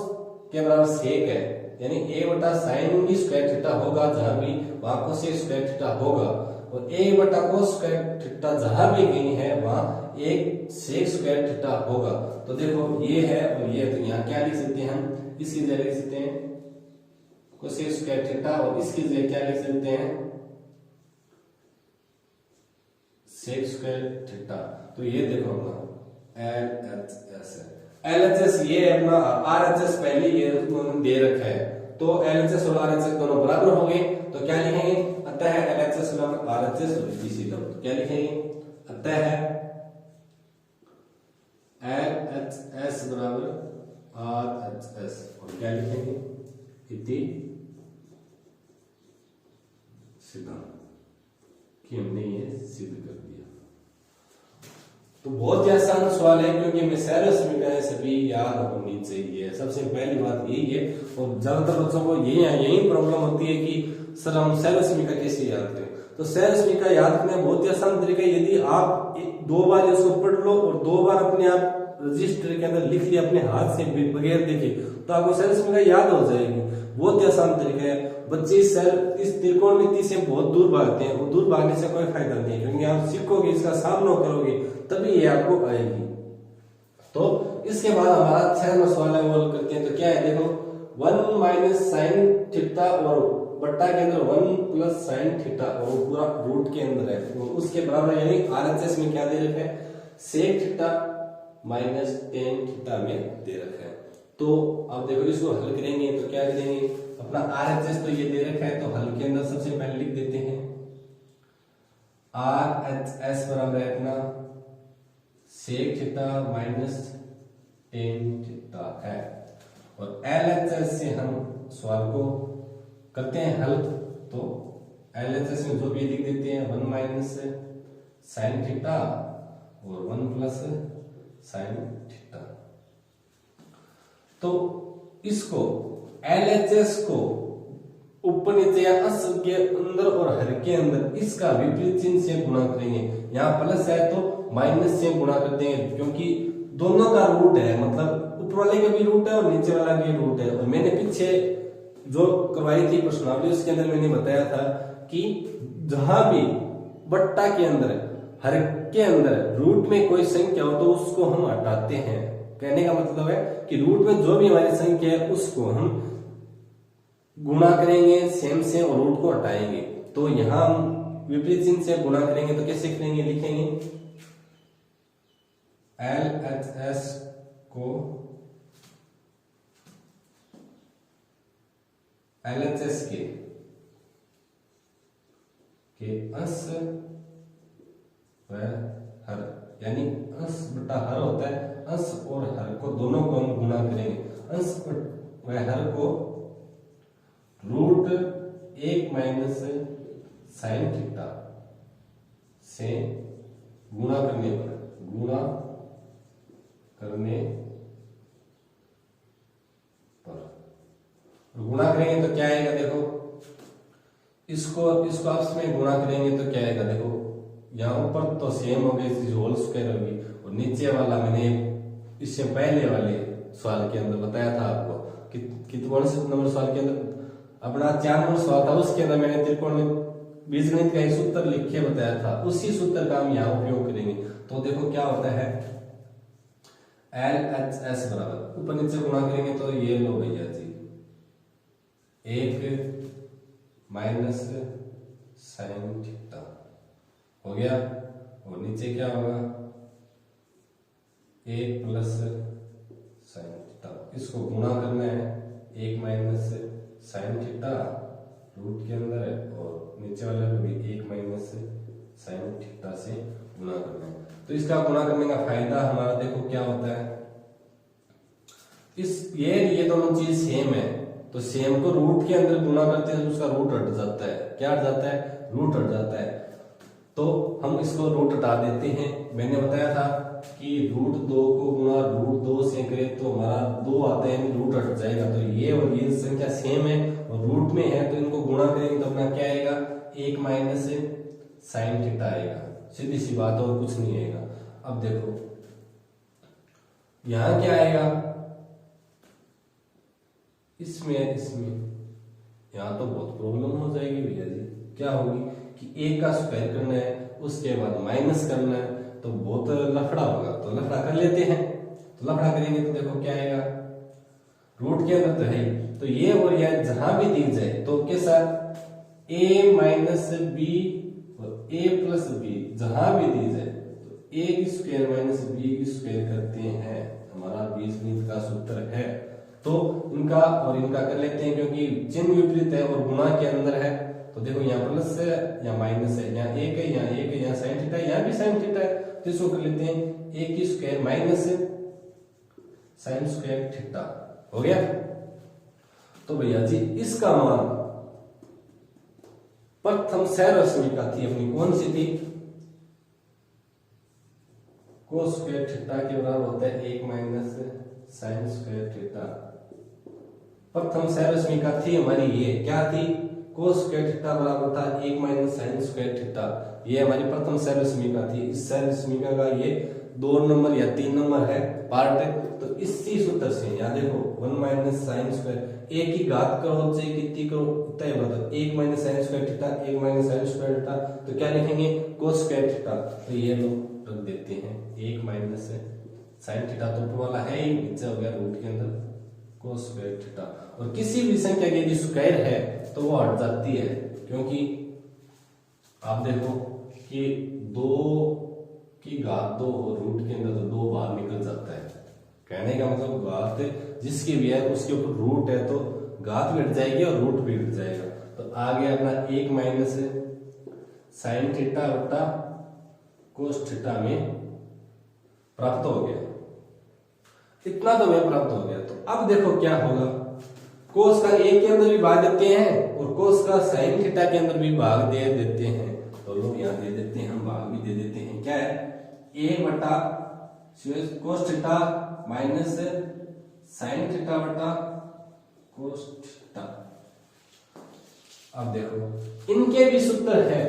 के बराबर sec है, यानी 1/sin की स्क्वायर थीटा होगा जहां भी वहां cosec स्क्वायर थीटा होगा और 1/cos स्क्वायर थीटा जहां भी कहीं है वहां एक sec स्क्वायर थीटा होगा। तो देखो ये है और ये, तो यहाँ क्या लिख सकते हैं हम, इसकी जगह लिख सकते हैं cosec स्क्वायर थीटा और इसकी जगह क्या लिख सकते हैं sec स्क्वायर थीटा। तो ये देखो अपना LHS है, LHS ये अपना RHS पहले ये उन्होंने दे रखा है, तो LHS और RHS दोनों बराबर हो गए। तो क्या लिखेंगे अतः LHS बराबर RHS और सीधा तो क्या लिखेंगे अतः LHS बराबर RHS और क्या लिखेंगे इति सिद्धांत कि हमने ये सिद्ध कर दिया। तो बहुत ही आसान सवाल है क्योंकि हमें सारे समीकरण सभी याद होनी चाहिए, सबसे पहली बात यही है। और ज्यादातर बच्चों को यही प्रॉब्लम होती है कि सर हम सैलस समीकरण कैसे याद करें। तो सैलस समीकरण याद करने का बहुत ही आसान तरीका है, यदि आप 2 बार इसको पढ़ लो और 2 बार अपने आप रजिस्टर के अंदर लिख लिया अपने हाथ से बगैर देखे तो आपको सैलस समीकरण याद हो जाएगी। बहुत ही आसान तरीका है। बच्चे इस त्रिकोणमिति से बहुत दूर भागते हैं, वो दूर भागने से कोई फायदा नहीं है क्योंकि आप सीखोगे इसका सामना करोगे तभी ये आपको आएगी। तो इसके बाद हमारा 6 नंबर सवाल है वो हल करते हैं। तो क्या है देखो 1 माइनस साइन थीटा और बट्टा के अंदर 1 प्लस साइन थीटा और पूरा रूट के अंदर है तो उसके बराबर यानी आरएचएस में क्या दे रखा है sec theta minus tan theta में दे रखा है। तो अब देखो इसको हल करेंगे तो क्या करेंगे अपना आरएचएस तो ये दे रखा है तो हल के अंदर सबसे पहले लिख देते हैं आरएचएस बराबर है अपना sec theta minus tan theta है और एलएचएस से हम सवाल को करते हैं हल। तो एलएचएस में जो भी लिख देते हैं 1 माइनस साइन थीटा और 1 प्लस साइन थीटा। तो इसको एलएचएस को ऊपर नीचे या अस के अंदर और हर के अंदर इसका विपरीत चिन्ह से गुणा करेंगे। यहाँ प्लस है तो माइनस से गुणा कर देंगे क्योंकि दोनों का रूट है मतलब ऊपर वाले का भी रूट है और नीचे वाला भी रूट है। और मैंने पीछे जो करवाई थी प्रश्नावली उसके अंदर मैंने बताया था कि जहां भी बट्टा के अंदर हर के अंदर रूट में कोई संख्या हो तो उसको हम हटाते हैं। कहने का मतलब है कि रूट में जो भी हमारी संख्या है उसको हम गुणा करेंगे सेम से और रूट को हटाएंगे। तो यहां हम विपरीत चिन्ह से गुणा करेंगे तो कैसे करेंगे लिखेंगे एलएचएस को एलएचएस के अंश व हर यानी अंश बटा हर होता है अंश और हर को दोनों को हम गुणा करेंगे। अंश व हर को रूट 1 माइनस साइन थीटा से गुणा करने पर गुणा करेंगे तो क्या आएगा देखो इसको आपस में गुणा करेंगे तो क्या आएगा देखो यहाँ ऊपर तो सेम हो गई होल स्क्वायर होगी और नीचे वाला मैंने इससे पहले वाले सवाल के अंदर बताया था आपको कौन से नंबर सवाल के अंदर अपना 4 नंबर सवाल था उसके अंदर मैंने त्रिकोण में बीजगणित का एक सूत्र लिख के बताया था उसी सूत्र का हम यहाँ उपयोग करेंगे। तो देखो क्या होता है एलएचएस बराबर ऊपर नीचे गुणा करेंगे तो ये लो भैया जी 1 माइनस साइन थीटा हो गया और नीचे क्या होगा 1 प्लस साइन थीटा। इसको गुणा करना है 1 माइनस साइन थीटा रूट के अंदर है और नीचे वाले को भी 1 माइनस साइन थीटा से गुणा करना है। तो इसका गुणा करने का फायदा हमारा देखो क्या होता है ये दोनों चीज सेम है तो सेम को रूट के अंदर गुणा करते हैं तो उसका रूट हट जाता है। क्या हट जाता है रूट हट जाता है। तो हम इसको रूट हटा देते हैं। मैंने बताया था कि रूट 2 को गुणा रूट 2 से करें तो हमारा 2 आता है रूट हट जाएगा। तो ये और ये संख्या सेम है और रूट में है तो इनको गुणा करेंगे तो अपना क्या आएगा 1 माइनस साइन थीटा आएगा। सीधी सी बात और कुछ नहीं आएगा। अब देखो यहां क्या आएगा इसमें यहां तो बहुत प्रॉब्लम हो जाएगी भैया जी। क्या होगी कि 1 का स्क्वायर करना है उसके बाद माइनस करना है तो बहुत लफड़ा होगा। तो लफड़ा कर लेते हैं। तो लफड़ा करेंगे तो देखो क्या आएगा रूट के अंदर तो है तो ये और यह जहां भी दी जाए तो कैसा a माइनस बी और a प्लस बी जहां भी दी जाए तो a की स्क्वायर माइनस b की स्क्वायर करते हैं हमारा बीजगणित का सूत्र है। तो इनका और इनका कर लेते हैं क्योंकि चिन्ह विपरीत है और गुणा के अंदर है। तो देखो यहाँ प्लस है यहाँ माइनस है यहाँ 1 है यहाँ 1 है यहाँ साइन थीटा यहाँ भी साइन थीटा है। तो इसको कर लेते हैं 1 की square minus sign square theta हो गया। तो भैया जी इसका मान प्रथम सहरश्मिका थी अपनी कौन सी थी कोस स्क्वायर थीटा के बराबर होता है 1 माइनस साइन स्क्वायर थीटा। प्रथम सहरश्मिका थी हमारी ये क्या थी कोस स्क्वायर थीटा बराबर था 1 माइनस साइन स्क्वायर थीटा। ये हमारी प्रथम सहरश्मिका थी। इस सहरश्मिका का ये 2 नंबर या 3 नंबर है पार्ट। तो इसी सूत्र से यहाँ देखो 1 माइनस साइन स्क्वायर एक ही घात करो चाहे कितनी करो इतना ही मतलब 1 minus sign square theta 1 minus sign square theta. तो क्या लिखेंगे कोस स्क्वायर थीटा। तो ये लोग रख देते हैं 1 माइनस साइन थीटा तो ऊपर वाला है ही, नीचे हो गया रूट के अंदर कोस स्क्वायर थीटा। और किसी भी संख्या की यदि स्क्वायर है तो वो हट जाती है, क्योंकि आप देखो कि 2 की घात 2 और रूट के अंदर तो 2 बाहर निकल जाता है। कहने का मतलब घात जिसकी भी है उसके ऊपर रूट है तो घात भी हट जाएगी और रूट भी हट जाएगा। तो आ गया अपना 1 माइनस साइन थीटा बटा कोस थीटा में प्राप्त हो गया। इतना तो में प्राप्त हो गया। तो अब देखो क्या होगा, कोस का एक के अंदर भी भाग देते हैं और कोस का साइन थीटा के अंदर भी भाग दे देते हैं। तो लोग यहाँ दे देते हैं, हम भाग भी दे देते हैं। क्या है, a बटा cos theta minus sine theta बटा कोस थीटा। अब देखो इनके भी सूत्र है,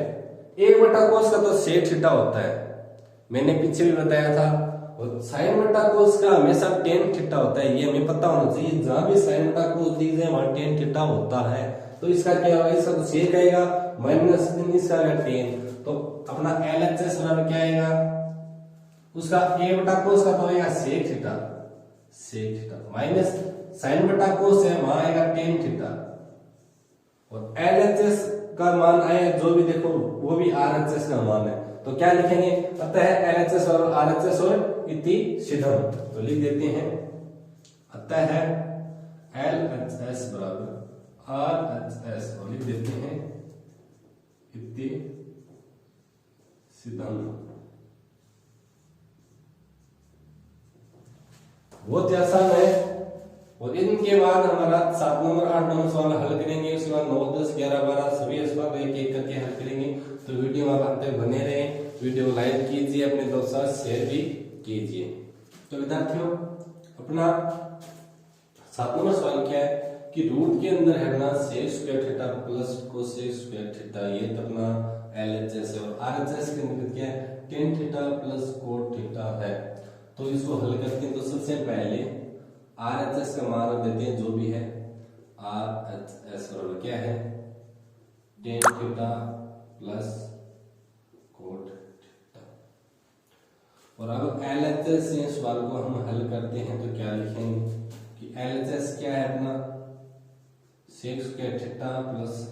a बटा कोस का तो सेक थीटा होता है, मैंने पीछे भी बताया था। और साइन बटा कोस का हमेशा टेन थीटा होता है, ये हमें पता होना चाहिए। जहां भी साइन बटा कोस दिख जाए वहां टेन थीटा होता है। तो इसका क्या होगा, इसका तो सेक आएगा माइनस इसका आएगा टेन। तो अपना LHS बराबर क्या आएगा, उसका a बटा कोस का तो आएगा sec theta, sec theta minus sine बटा कोस है वहां आएगा टेन थीटा। और LHS का मान आए जो भी देखो वो भी RHS का मान है। तो क्या लिखेंगे, अतः LHS और RHS और इति सिद्धम। तो लिख देते हैं अतः LHS बराबर RHS और लिख देते हैं इति सिद्धम। बहुत आसान है। और इनके बाद हमारा 7 नंबर 8 नंबर सवाल हल करेंगे, उसके बाद 9 10 11 12 सभी सवाल एक एक करके हल करेंगे। तो वीडियो में आप अंत तक बने रहें, वीडियो को लाइक कीजिए, अपने दोस्तों के साथ शेयर भी कीजिए। तो विद्यार्थियों अपना 7 नंबर सवाल क्या है कि रूट के अंदर है ना sec square theta plus cosec square theta, ये तो अपना LHS है। और RHS के अंदर क्या है, tan theta plus cot theta है। तो इसको हल करते हैं। तो सबसे पहले RHS का मान देते हैं जो भी है, RHS बराबर क्या है tan theta plus cot theta. और अब LHS से सवाल को हम हल करते हैं तो क्या लिखेंगे कि LHS क्या है अपना सेक स्क्वायर थीटा प्लस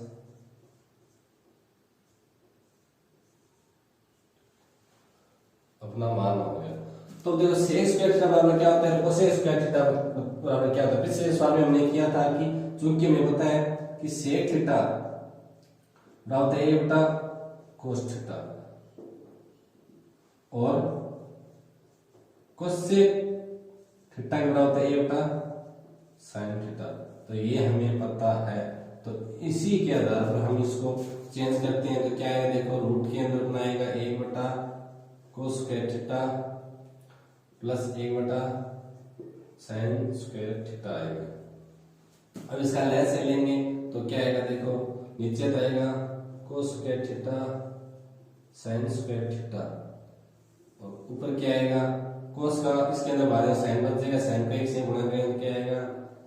अपना मान हो गया। तो देखो सेक स्क्वायर थीटा बराबर क्या होता है, कोसेक स्क्वायर थीटा बराबर क्या होता है। पिछले सवाल में हमने किया था कि चूंकि हमें पता है कि सेक थीटा बराबर है a बटा कोस थीटा और कोसेक थीटा के बराबर है a बटा साइन थीटा। तो ये हमें पता है। तो इसी के आधार पर हम इसको चेंज करते हैं। तो क्या है, देखो रूट के अंदर बनाएगा 1 बटा कोस स्क्वायर थीटा प्लस 1 बटा साइन स्क्वायर थीटा आएगा। अब इसका लेस से लेंगे तो क्या आएगा, देखो नीचे तो आएगा कोस square theta sine square theta और ऊपर क्या आएगा कोस का, इसके अंदर बाद साइन बच जाएगा, साइन का 1 से गुणा करेंगे क्या आएगा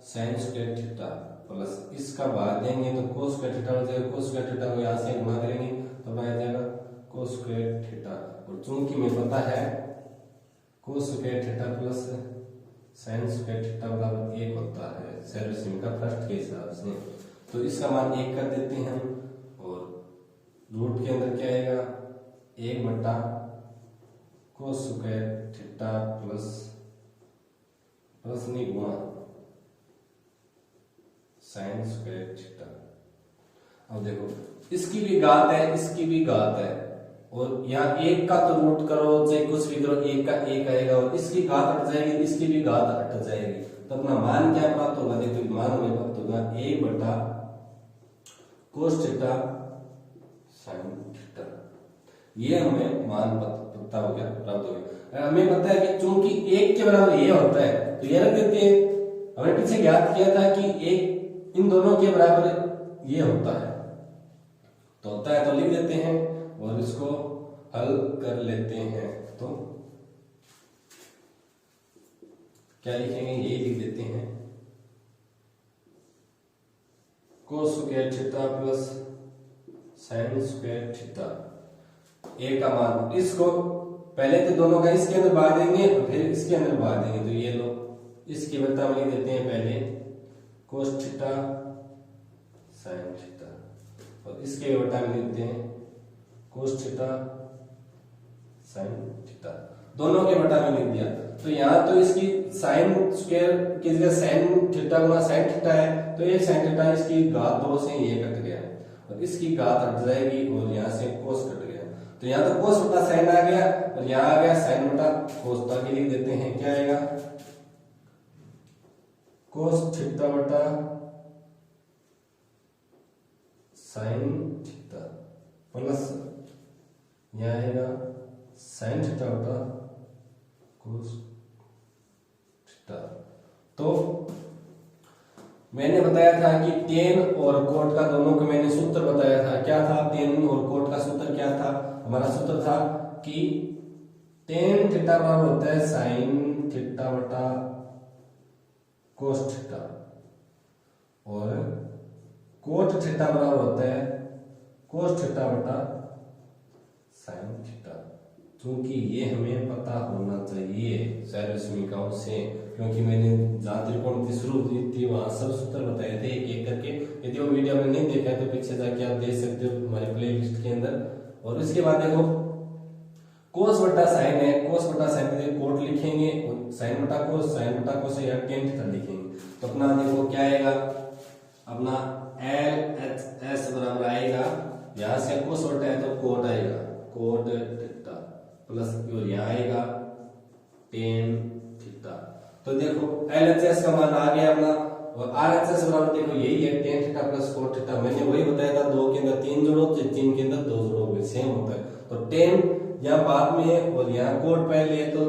साइन स्क्वायर थीटा प्लस इसका बाद देंगे तो कोस स्क्वायर थीटा हो जाएगा। कोस स्क्वायर थीटा को यहाँ से गुणा करेंगे तो आ जाएगा कोस स्क्वायर थीटा। और चूंकि हमें पता है कोस square theta plus sine square theta बराबर 1 होता है सर्वसमीकरण का फर्स्ट के हिसाब से, तो इसका मान 1 कर देते हैं हम। और रूट के अंदर क्या आएगा 1 बटा कोस स्क्वायर थीटा प्लस नहीं गुणा साइन स्क्वायर थीटा। अब देखो इसकी भी घात है इसकी भी घात है और यहाँ 1 का तो रूट करो चाहे कुछ भी करो 1 का 1 आएगा और इसकी घात हट जाएगी इसकी भी घात हट जाएगी। तो अपना मान क्या प्राप्त होगा, देखो मान हमें प्राप्त होगा 1 बटा कोस थीटा साइन थीटा। ये हमें मान पता हो गया, प्राप्त हो गया। हमें पता है कि चूंकि 1 के बराबर ये होता है तो ये रख देते हैं। हमने पीछे ज्ञात किया था कि 1 इन दोनों के बराबर ये होता है तो होता है तो लिख देते हैं और इसको हल कर लेते हैं। तो क्या लिखेंगे, ये लिख देते हैं cos square theta plus sine square theta. A का मान इसको पहले तो दोनों का इसके अंदर बढ़ा देंगे और फिर इसके अंदर बढ़ा देंगे। तो ये लो इसकी बदला में लिख देते हैं पहले कोस थीटा साइन थीटा, और इसके बदला में लिखते हैं कोस थीटा साइन थीटा, दोनों के बटा में लिख दिया। तो यहाँ तो इसकी साइन स्क्वायर की जगह साइन थीटा गुना साइन थीटा है, तो ये साइन थीटा इसकी घात 2 से ये कट गया और इसकी घात हट जाएगी और यहाँ से कोस कट गया। तो यहाँ तो कोस बटा साइन आ गया और यहाँ आ गया साइन बटा कोस। तो आगे लिख देते हैं क्या आएगा कोस थीटा बटा साइन थीटा प्लस यहाँ आएगा साइन थीटा बटा कोस थीटा। तो मैंने बताया था कि टेन और कोट का दोनों का मैंने सूत्र बताया था। क्या था टेन और कोट का सूत्र? क्या था हमारा सूत्र? था कि टेन थीटा बराबर होता है साइन थीटा बटा कोस थीटा और कोट थीटा बराबर होता है कोस थीटा बटा साइन थीटा। क्योंकि ये हमें पता होना चाहिए सर्वसमीकाओं से, क्योंकि मैंने जहां त्रिकोण की शुरू की थी वहां सब सूत्र बताए थे एक एक करके। यदि वो वीडियो में नहीं देखा है तो पीछे जाके आप देख सकते हो हमारे प्ले लिस्ट के अंदर। और उसके बाद देखो कोस बटा साइन है, कोस बटा साइन के कोट लिखेंगे और साइन बटा कोस या टेन थीटा लिखेंगे। तो अपना देखो क्या आएगा, अपना LHS बराबर आएगा, यहाँ से कोस बटा है तो कोट आएगा कोट थीटा प्लस और यहाँ आएगा टेन थीटा। तो देखो LHS का मान आ गया अपना और RHS बराबर देखो यही है tan theta plus cot theta. मैंने वही बताया था 2 के अंदर 3 जोड़ो, 3 के अंदर 2 जोड़ो भी सेम होता है। तो टेन यहाँ बाद में है और यहाँ कोट पहले है, तो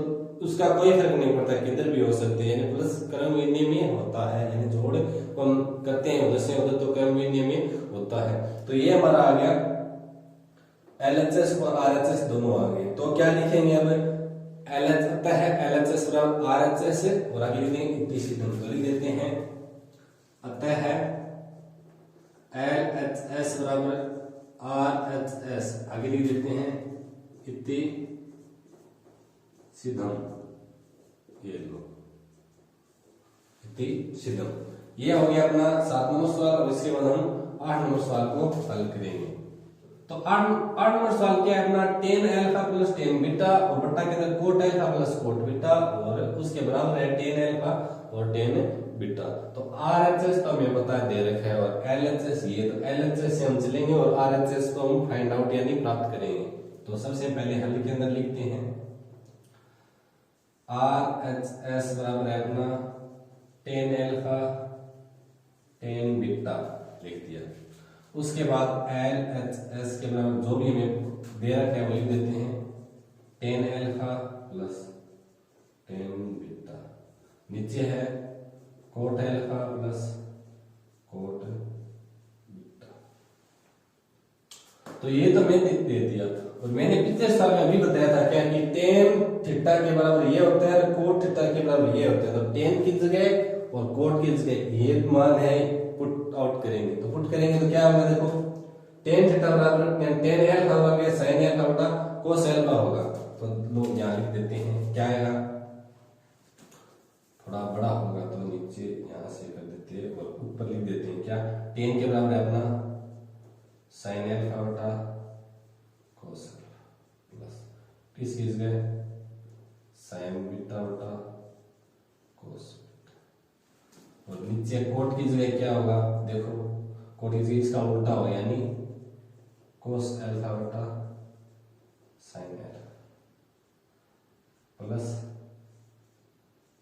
उसका कोई फर्क नहीं पड़ता, किधर भी हो सकते हैं, यानी प्लस क्रम विनिमय में होता है, यानी जोड़ हम करते हैं उधर से उधर तो क्रम विनिमय में होता है। तो ये हमारा आ गया LHS और RHS दोनों आ गए। तो क्या लिखेंगे अब LHS बराबर RHS और आगे लिखेंगे तीसरी टर्म तो लिख देते हैं अतः LHS बराबर RHS आगे लिख देते हैं इति सिद्धम। ये लो इति सिद्धम। ये हो गया अपना 7 नंबर सवाल और इसके बाद हम 8 नंबर सवाल को हल करेंगे। तो 8 नंबर सवाल क्या है अपना tan alpha plus tan beta और बट्टा के अंदर coat alpha plus coat beta और उसके बराबर है टेन अल्फा और टेन बीटा। तो RHS तो हमें पता है दे रखा है और LHS ये, तो LHS से हम चलेंगे और RHS को हम फाइंड आउट यानी प्राप्त करेंगे। तो सबसे पहले हल के अंदर लिखते हैं RHS बराबर है अपना टेन अल्फा टेन बीटा लिख दिया। उसके बाद LHS के बराबर जो भी हमें दे रखा है वो लिख देते हैं tan alpha plus tan beta. नीचे है coat alpha plus coat beta. तो ये तो मैंने दे दिया और मैंने पिछले साल में अभी बताया था क्या कि टेन थीटा के बराबर ये होता है और कोट थीटा के बराबर ये होता है। तो टेन की जगह और कोट की जगह ये मान है पुट आउट करेंगे। तो पुट करेंगे तो क्या होगा देखो टेन थीटा बराबर टेन अल्फा होगा साइन अल्फा बटा कोस अल्फा होगा। तो लोग यहाँ लिख देते हैं क्या आएगा, थोड़ा बड़ा होगा तो नीचे यहाँ से कर देते हैं और ऊपर लिख देते हैं क्या टेन के बराबर है अपना साइन अल्फा बटा कोस अल्फा प्लस किसकी जगह साइन बीटा बटा कोस और नीचे कोट की जगह क्या होगा देखो कोट की जगह इसका उल्टा होगा यानी कोस अल्फा बटा sine alpha plus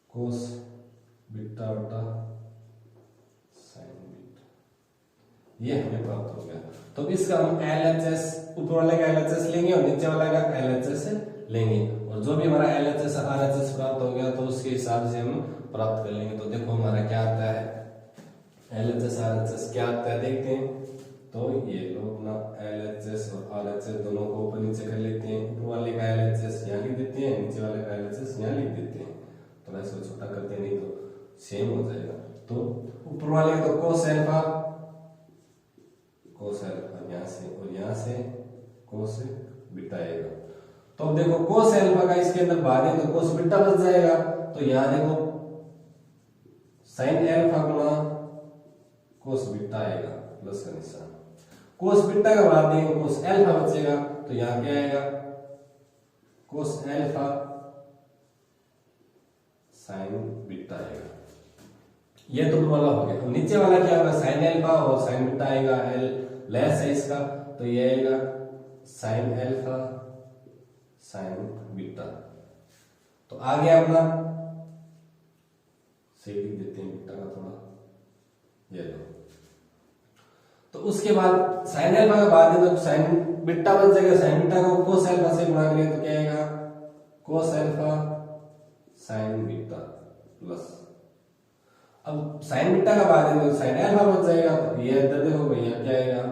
cos beta बटा साइन बीटा। ये हमें प्राप्त हो गया। तो इसका हम LHS ऊपर वाले का LHS लेंगे और नीचे वाला का LHS लेंगे और जो भी हमारा LHS RHS प्राप्त हो गया तो उसके हिसाब से हम प्राप्त कर लेंगे। तो देखो हमारा क्या आता है LHS RHS क्या आता है देखते हैं। तो ये लोग अपना LHS और RHS दोनों को ऊपर नीचे कर लेते हैं। ऊपर वाले का LHS यहाँ लिख देते हैं, नीचे वाले का LHS यहाँ लिख देते हैं। थोड़ा इसको छोटा करते नहीं तो सेम हो जाएगा। तो ऊपर वाले का तो कोस अल्फा यहाँ से और यहाँ से कोस बीटा आएगा। तो अब देखो कोस एल्फा का इसके अंदर भाग है तो कोस बीटा बच जाएगा। तो यहां देखो साइन एल्फा गुना कोस बीटा आएगा प्लस का निशान। कोस बीटा का भाग देंगे कोस एल्फा बचेगा तो यहां क्या आएगा कोस एल्फा साइन बीटा आएगा। ये तो ऊपर वाला हो गया। अब नीचे वाला क्या होगा साइन एल्फा और साइन बीटा आएगा, एल लेस है इसका तो ये आएगा साइन एल्फा साइन बीटा। तो आ गया अपना, सही लिख देते हैं बीटा का थोड़ा, ये लो। तो उसके बाद साइन एल्फा का बाद है तो साइन बीटा बच जाएगा। साइन बीटा को कोस एल्फा से गुणा करें तो क्या आएगा कोस एल्फा साइन बीटा प्लस। अब साइन बीटा का बाद है तो साइन एल्फा बच जाएगा। तो ये इधर देखो भैया क्या आएगा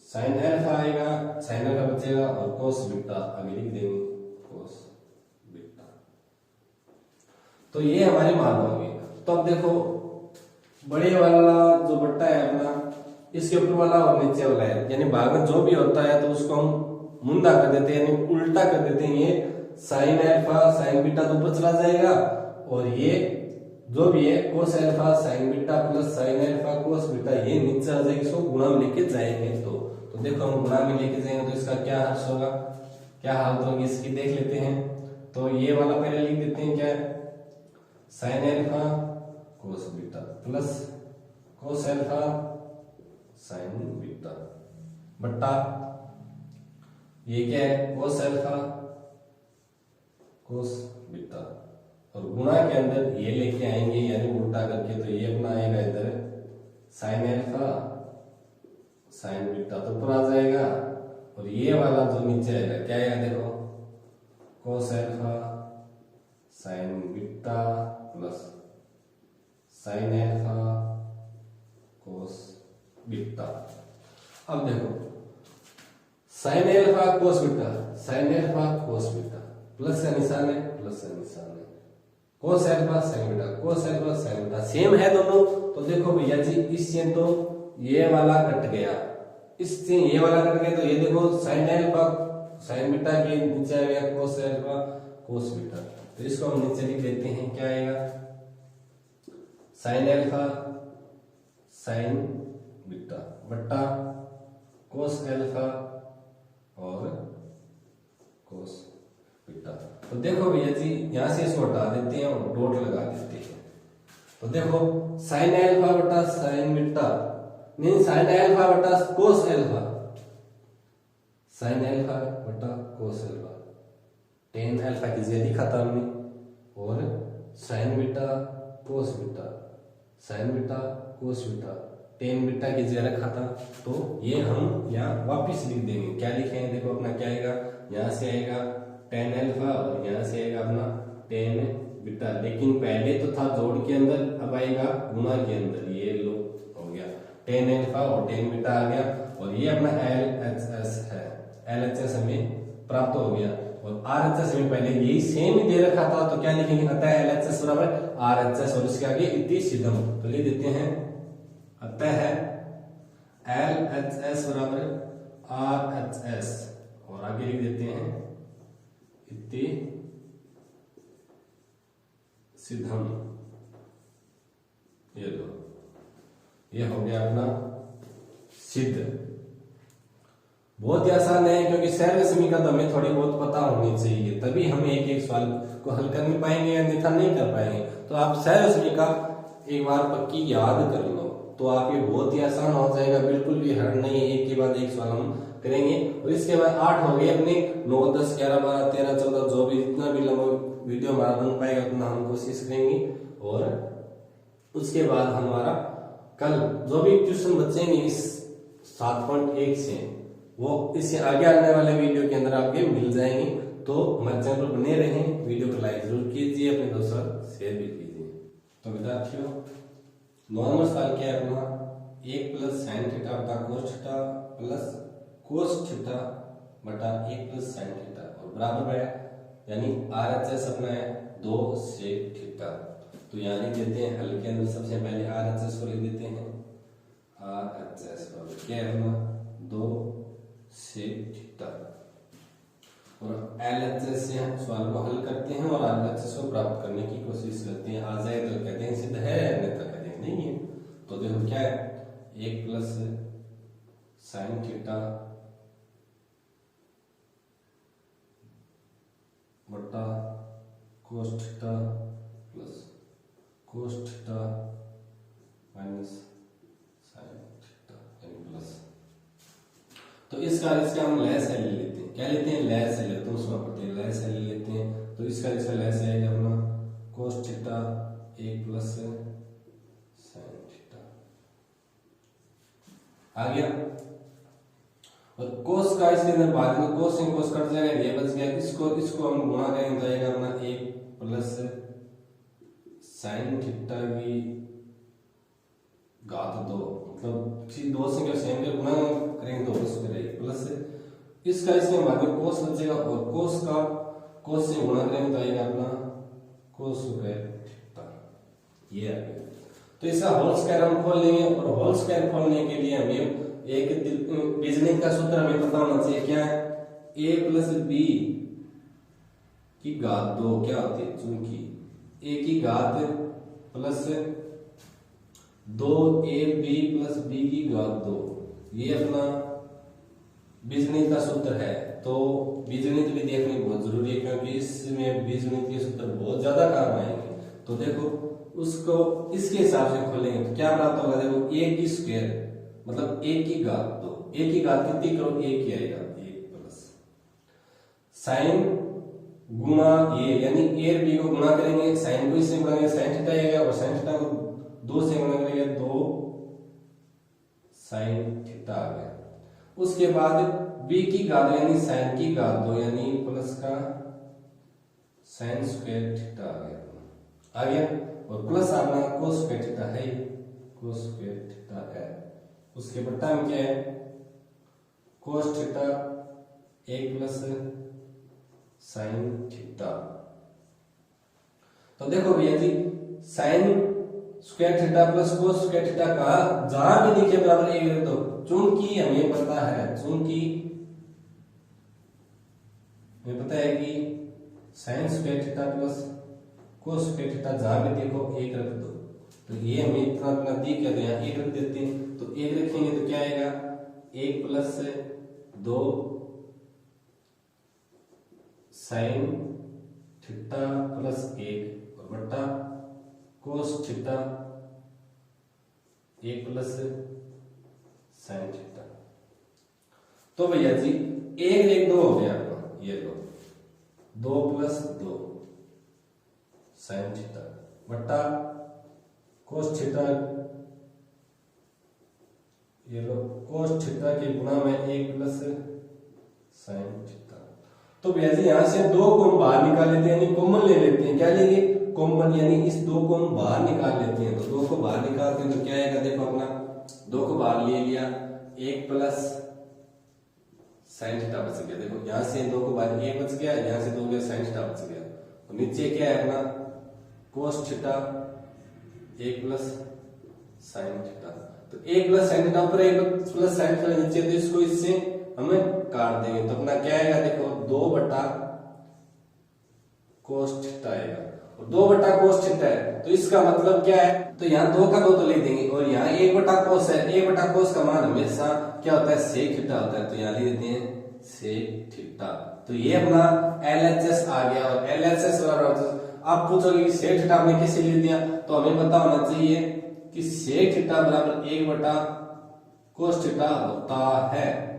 साइन एल्फा आएगा, साइन एल्फा बचेगा और कोस बीटा आगे लिख देंगे कोस बीटा। तो ये हमारी मान होगी। तो अब देखो बड़े वाला जो बट्टा है अपना, इसके ऊपर वाला और नीचे वाला है, यानी भाग में जो भी होता है तो उसको हम मुंदा कर देते हैं, यानी उल्टा कर देते हैं। ये साइन एल्फा साइन बीटा तो ऊपर चला जाएगा और ये जो भी है कोस alpha sign beta plus sine alpha cos beta ये नीचे आ जाएगी। इसको गुणा में लेके जाएंगे तो देखो हम गुणा में लेके जाएंगे तो इसका क्या हर्ष होगा, क्या हालत होगी इसकी देख लेते हैं। तो ये वाला पहले लिख देते हैं क्या है sine alpha cos beta plus cos alpha sign beta बट्टा ये क्या है कोस एल्फा कोस बीटा और गुणा के अंदर ये लेके आएंगे यानी उल्टा करके। तो ये अपना आएगा इधर साइन एल्फा साइन बीटा तो ऊपर आ जाएगा और ये वाला जो नीचे आएगा क्या आएगा देखो कोस alpha sign beta plus sine alpha cos beta. अब देखो sine alpha cos beta sine alpha cos beta plus का निशान है प्लस का निशान है कोस एल्फा साइन बीटा कोस एल्फा साइन बीटा सेम है दोनों। तो देखो भैया जी इससे तो ये वाला कट गया, इससे ये वाला कट गया। तो ये देखो साइन एल्फा साइन बीटा के नीचे आ गया कोस एल्फा कोस बीटा। तो इसको हम नीचे लिख देते हैं क्या आएगा साइन एल्फा साइन बीटा बट्टा कोस एल्फा और कोस बीटा। तो देखो भैया जी यहां से इसको हटा देते हैं और डॉट लगा देते हैं। तो देखो साइन एल्फा बटा साइन बीटा नहीं साइन एल्फा बटा कोस एल्फा साइन एल्फा बटा कोस एल्फा टेन एल्फा की जगह लिखा था हमने और sign beta cos beta sine beta cos beta tan beta की जगह रखा था। तो ये हम यहाँ वापिस लिख देंगे। क्या लिखेंगे देखो अपना क्या आएगा यहाँ से आएगा टेन एल्फा और यहाँ से आएगा अपना टेन बीटा। लेकिन पहले तो था जोड़ के अंदर, अब आएगा गुणा के अंदर। ये लो हो गया टेन एल्फा और टेन बीटा आ गया और ये अपना LHS है। LHS हमें प्राप्त हो गया और RHS हमें पहले यही सेम ही दे रखा था। तो क्या लिखेंगे अतः LHS बराबर RHS और इसके आगे इति सिद्धम। तो लिख देते हैं अतः LHS बराबर RHS और आगे लिख देते हैं इति सिद्धम। ये लो ये हो गया अपना सिद्ध। बहुत ही आसान है क्योंकि सर्व समीकरण तो हमें थोड़ी बहुत पता होनी चाहिए, तभी हम एक एक सवाल को हल कर पाएंगे, अन्यथा नहीं कर पाएंगे। तो आप सर्व समीकरण एक बार पक्की याद कर लो तो आप ये बहुत ही आसान हो जाएगा, बिल्कुल भी हर नहीं है। एक के बाद एक सवाल हम करेंगे और इसके बाद 8 हो गए अपने 9 10 11 12 13 14 जो भी जितना भी लंबा वीडियो हमारा बन पाएगा उतना हम कोशिश करेंगे। और उसके बाद हमारा कल जो भी क्वेश्चन बचेंगे इस 7.1 से वो इससे आगे आने वाले वीडियो के अंदर आपके मिल जाएंगे। तो हमारे चैनल पर बने रहें, वीडियो को लाइक जरूर कीजिए, अपने दोस्तों शेयर भी कीजिए। तो विद्यार्थियों नॉर्मल सवाल क्या है अपना 1 प्लस साइन थीटा बटा cos theta plus cos theta बटा 1 प्लस साइन थीटा और बराबर है यानी RHS अपना है 2 सेक थीटा। तो यहाँ लिख देते हैं हल के अंदर सबसे पहले RHS को लिख देते हैं RHS बराबर क्या है अपना 2 सेक थीटा। और LHS से हम सवाल को हल करते हैं और LHS को प्राप्त करने की कोशिश करते हैं। आ जाए तो कहते हैं सिद्ध है, अन्यथा कहते हैं नहीं है। तो देखो क्या है, 1 प्लस साइन थीटा बटा cos theta plus cos theta minus sine theta यानी प्लस। तो इसका हम लेस है ले लेते हैं। क्या लेते हैं? लेस है लेते हैं, उसमें पढ़ते हैं लेस है ले लेते हैं। तो इसका लेस है अपना cos theta 1 plus sine theta आ गया। और कोस का इसके अंदर बाद में कोस से कोस कट जाएगा, ये बच गया। इसको हम गुणा करेंगे तो आएगा अपना 1 प्लस साइन थीटा की घात 2, मतलब किसी दो से सेम के गुणा करेंगे तो उस पर प्लस इसका इसमें बाद में कोस बचेगा और कोस से गुणा करेंगे तो आएगा अपना कोस स्क्वायर थीटा, ये आ गया। तो इसका होल स्क्वायर हम खोल लेंगे और होल स्क्वायर खोलने के लिए हमें एक बीजगणित का सूत्र हमें पता होना चाहिए। क्या है? a प्लस बी की घात 2 क्या होती है? चूंकि a की घात प्लस 2ab प्लस b की घात 2, ये अपना बीजगणित का सूत्र है। तो बीजगणित भी देखनी बहुत जरूरी है क्योंकि इसमें बीजगणित के सूत्र बहुत ज्यादा काम आएंगे। तो देखो उसको इसके हिसाब से खोलेंगे तो क्या प्राप्त होगा? देखो a की स्क्वायर मतलब a की घात 2, a की घात कितनी करो? a की आएगा 1 प्लस साइन गुणा ये यानी a और b को गुणा करेंगे, साइन को इससे गुणा करेंगे साइन थीटा आएगा और साइन थीटा को 2 से गुणा करेंगे 2 साइन थीटा आ गया। उसके बाद b की घात यानी साइन की घात 2 यानी प्लस का साइन स्क्वायर थीटा आ गया और प्लस अपना कोस स्क्वायर थीटा है, कोस स्क्वायर थीटा है। उसके बट्टा में क्या है? Cos theta 1 plus sine theta. तो देखो भैया जी sine square theta plus cos square theta का जहां भी दिखे बराबर 1 रख दो। चूंकि हमें पता है कि sign square theta plus cos square theta जहां भी देखो 1 रख दो। तो ये हमें इतना दी क्या, तो यहाँ 1 रख देते हैं। तो 1 रखेंगे तो क्या आएगा? 1 प्लस 2 साइन थीटा प्लस 1 और बट्टा कोस थीटा 1 प्लस साइन थीटा। तो भैया जी 1 1 2 हो गया आपका, ये लो 2 प्लस 2 साइन थीटा बट्टा कोस थीटा, ये लो कोस थीटा के गुणा में 1 प्लस साइन थीटा। तो भैया जी यहां से 2 को हम बाहर निकाल लेते हैं यानी कॉमन ले लेते हैं। क्या लेंगे? कॉमन, यानी इस 2 को हम बाहर निकाल लेते हैं। तो 2 को बाहर निकालते हैं तो क्या आएगा? देखो अपना 2 को बाहर ले लिया, 1 प्लस साइन थीटा बच गया। देखो यहां से 2 को बाहर 1 बच गया, यहां से 2 गया साइन थीटा बच गया। तो नीचे क्या है अपना cos theta 1 plus sine theta. तो 1 प्लस साइन थीटा ऊपर 1 प्लस साइन थीटा नीचे, तो इसको इससे हमें काट देंगे। तो अपना क्या आएगा? देखो 2 बटा कोस थीटा आएगा और 2 बटा कोस थीटा है। तो इसका मतलब क्या है? तो यहाँ 2 का 2 तो ले देंगे और यहाँ 1 बटा कोस है। 1 बटा कोस का मान हमेशा क्या होता है? सेक थीटा होता है। तो यहाँ ले देते हैं सेक थीटा। तो ये अपना LHS आ गया और LHS बराबर आप पूछोगे कि सेक थीटा हमने कैसे ले दिया? तो हमें पता होना चाहिए कि सेक थीटा बराबर 1 बटा कोस थीटा होता है।